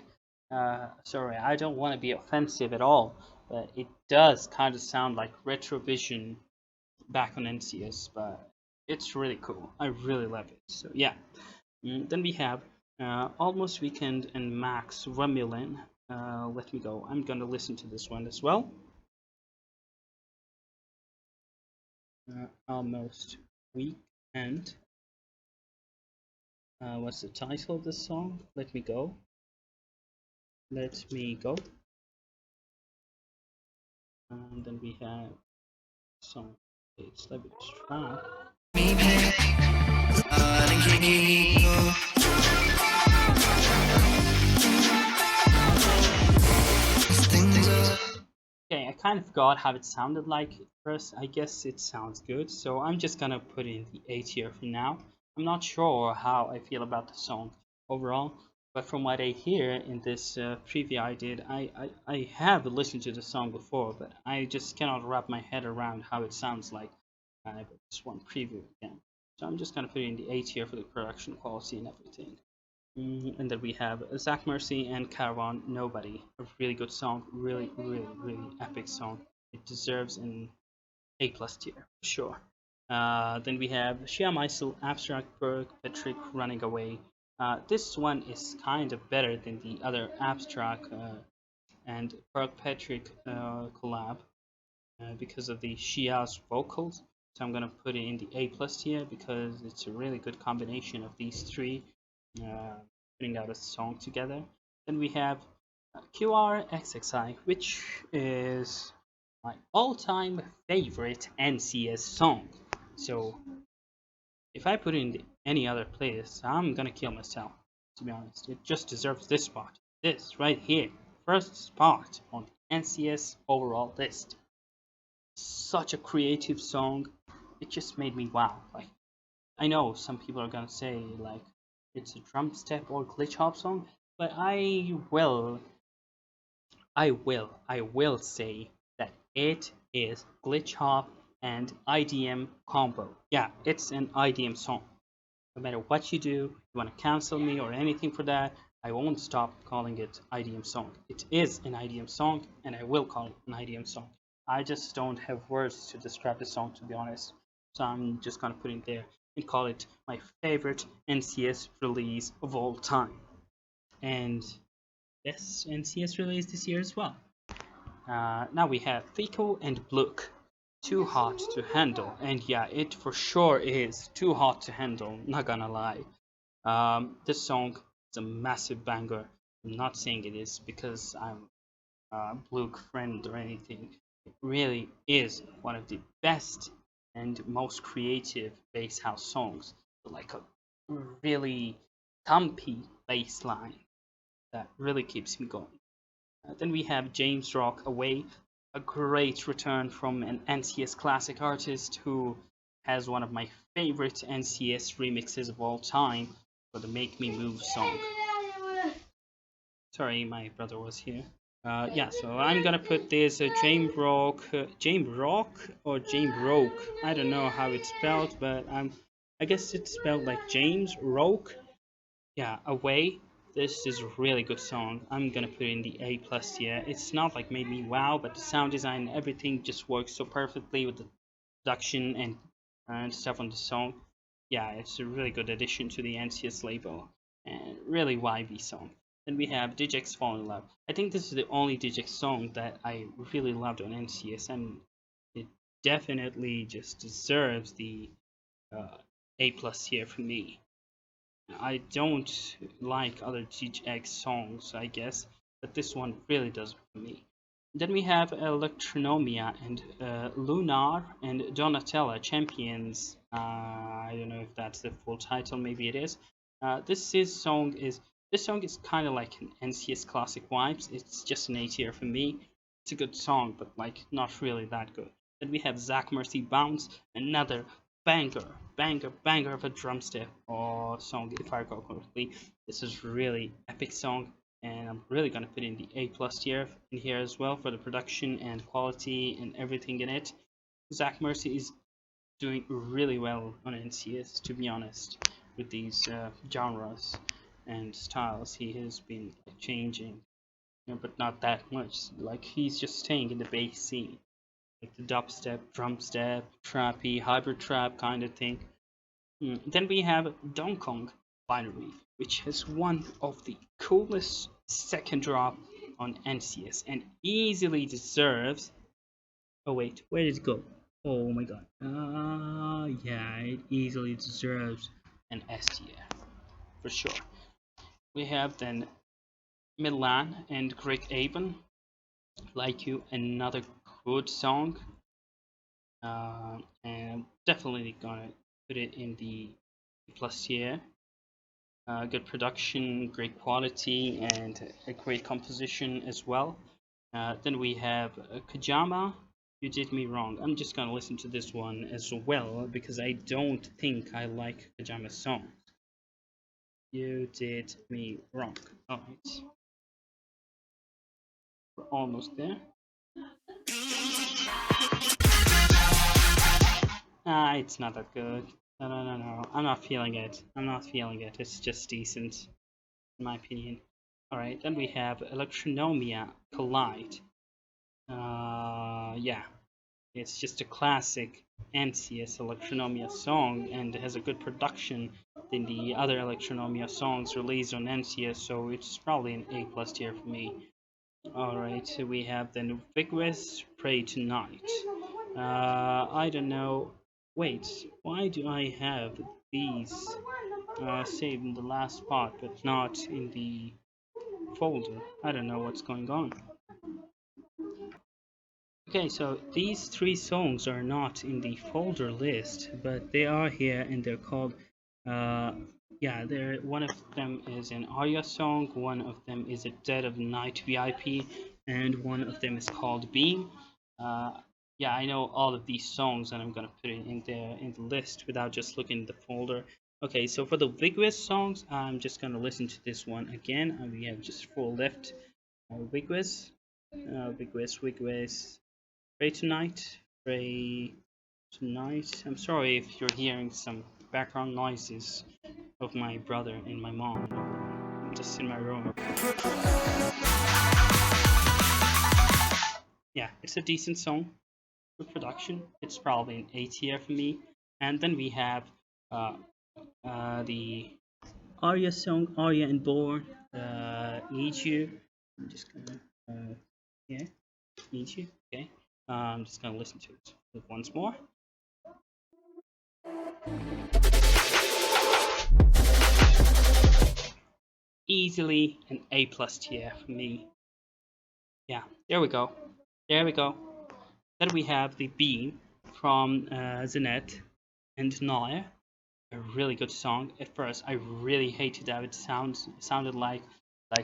Sorry, I don't want to be offensive at all, but it does kind of sound like Retrovision back on NCS. But it's really cool. I really love it. So yeah. Then we have Almost Weekend and Max Remulin. Let me go. I'm gonna listen to this one as well. Almost Weekend. What's the title of the song? Let me go. Let me go. And then we have song It's a bit strong. Okay, I kind of forgot how it sounded like at first. I guess it sounds good, so I'm just gonna put it in the A tier for now. I'm not sure how I feel about the song overall, but from what I hear in this preview I did, I have listened to the song before, but I just cannot wrap my head around how it sounds like this one preview again. So I'm just gonna put it in the A tier for the production quality and everything. And then we have Zach Mercy and Caravan Nobody, a really good song, really epic song. It deserves an A plus tier for sure. Then we have Shia Meisel, Abstract Berg, Patrick Running Away. This one is kind of better than the other Abstract and Berg Patrick collab because of the Shia's vocals. So I'm gonna put it in the A plus tier because it's a really good combination of these three putting out a song together. Then we have QRXXI, which is my all-time favorite NCS song. So if I put it in any other playlist, I'm gonna kill myself. To be honest, it just deserves this spot. This right here, first spot on NCS overall list. Such a creative song. It just made me wow. Like, I know some people are gonna say like it's a drum step or glitch hop song, but I will say that it is glitch hop and IDM combo. Yeah, it's an IDM song. No matter what you do, you want to cancel me or anything for that, I won't stop calling it IDM song. It is an IDM song, and I will call it an IDM song. I just don't have words to describe the song, to be honest. So I'm just gonna put it there and call it my favorite NCS release of all time. And yes, NCS release this year as well. Now we have Fico and Blook. Too hot to handle. And yeah, it for sure is too hot to handle, not gonna lie. This song is a massive banger. I'm not saying it is because I'm a Blook friend or anything. It really is one of the best and most creative bass house songs. Like a really thumpy bass line that really keeps me going. Then we have James Rock Away, a great return from an NCS classic artist who has one of my favorite NCS remixes of all time for the Make Me Move song. Sorry, my brother was here. Yeah, so I'm gonna put this James Rock or James Rock. I don't know how it's spelled, but I guess it's spelled like James Rock. Yeah, Away. This is a really good song. I'm gonna put it in the A plus tier. It's not like made me wow, but the sound design, everything just works so perfectly with the production and stuff on the song. Yeah, it's a really good addition to the NCS label and really vibey song. Then we have Digix Fall in Love. I think this is the only Digix song that I really loved on NCS, and it definitely just deserves the uh, A plus tier for me. I don't like other GX songs, I guess, but this one really does for me. Then we have Electronomia and Lunar and Donatella Champions. I don't know if that's the full title, maybe it is. This song is kind of like an NCS classic vibes. It's just an A tier for me. It's a good song, but like not really that good. Then we have Zach Mercy Bounce, another banger of a drum step or song if I recall correctly. This is really epic song, and I'm really gonna put in the A plus tier in here as well for the production and quality and everything in it. Zach Mercy is doing really well on NCS, to be honest, with these genres and styles. He has been changing, but not that much. Like he's just staying in the bass scene, like the dubstep, drum step, trappy, hybrid trap kind of thing. Then we have Donkong Binary, which has one of the coolest second drop on NCS and easily deserves. Oh wait, where did it go? Oh my god. Yeah, it easily deserves an S tier for sure. We have then Milan and Greg Avon, Like You, another good song. and definitely gonna put it in the plus tier. Good production, great quality, and a great composition as well. Then we have Kajama. You Did Me Wrong. I'm just gonna listen to this one as well because I don't think I like Kajama's song. You Did Me Wrong. Alright. We're almost there. It's not that good. No. I'm not feeling it. I'm not feeling it. It's just decent, in my opinion. Alright, then we have Electronomia Collide. Yeah, it's just a classic NCS Electronomia song and has a good production than the other Electronomia songs released on NCS, so it's probably an A plus tier for me. Alright, so we have then Vigorous Pray Tonight. I don't know. Wait, why do I have these saved in the last part but not in the folder? I don't know what's going on. Okay, so these three songs are not in the folder list, but they are here and they're called, yeah, one of them is an Arya song, one of them is a Dead of Night VIP, and one of them is called Beam. Uh, yeah, I know all of these songs and I'm gonna put it in there in the list without just looking in the folder. Okay, so for the Vigorous songs, I'm just gonna listen to this one again. We have just four left. Vigorous, Vigorous. Pray tonight. Pray tonight. I'm sorry if you're hearing some background noises of my brother and my mom. I'm just in my room. Yeah, it's a decent song. Good production. It's probably an A tier for me. And then we have the Arya song, Arya and Born. Need You. I'm just gonna, yeah, Need You. Okay. I'm just gonna listen to it once more. Easily an A plus tier for me. Yeah, there we go. There we go. Then we have the Beam from Zenet and Nair. A really good song. At first, I really hated how it sounded like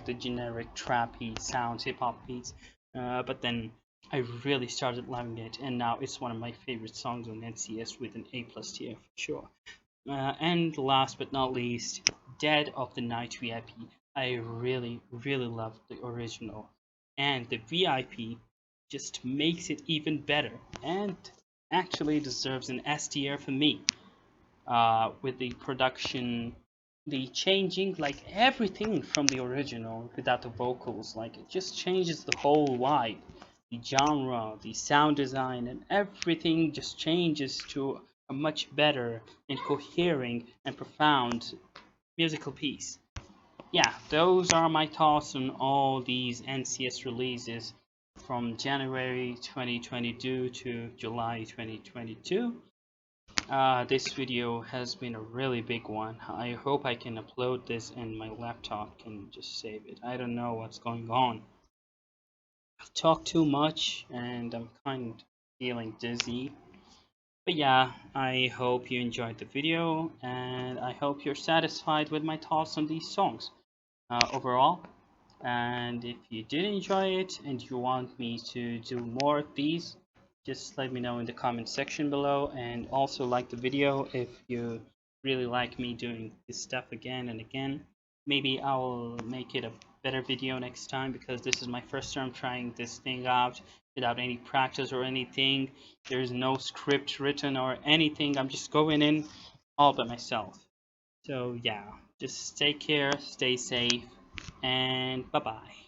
the generic trappy sounds, hip hop beats. But then I really started loving it, and now it's one of my favorite songs on NCS with an A plus tier for sure. And last but not least, Dead of the Night VIP. I really love the original, and the VIP just makes it even better and actually deserves an S tier for me. With the production, the changing, like everything from the original without the vocals, like it just changes the whole vibe, the genre, the sound design, and everything just changes to a much better and coherent and profound musical piece. Yeah, those are my thoughts on all these NCS releases from January 2022 to July 2022. This video has been a really big one. I hope I can upload this and my laptop can just save it. I don't know what's going on. I've talked too much and I'm kind of feeling dizzy. But yeah, I hope you enjoyed the video and I hope you're satisfied with my thoughts on these songs overall. And if you did enjoy it and you want me to do more of these, just let me know in the comment section below, and also like the video if you really like me doing this stuff again and again. Maybe I'll make it a better video next time because this is my first time trying this thing out without any practice or anything. There's no script written or anything. I'm just going in all by myself. So yeah, just take care, stay safe, and bye bye.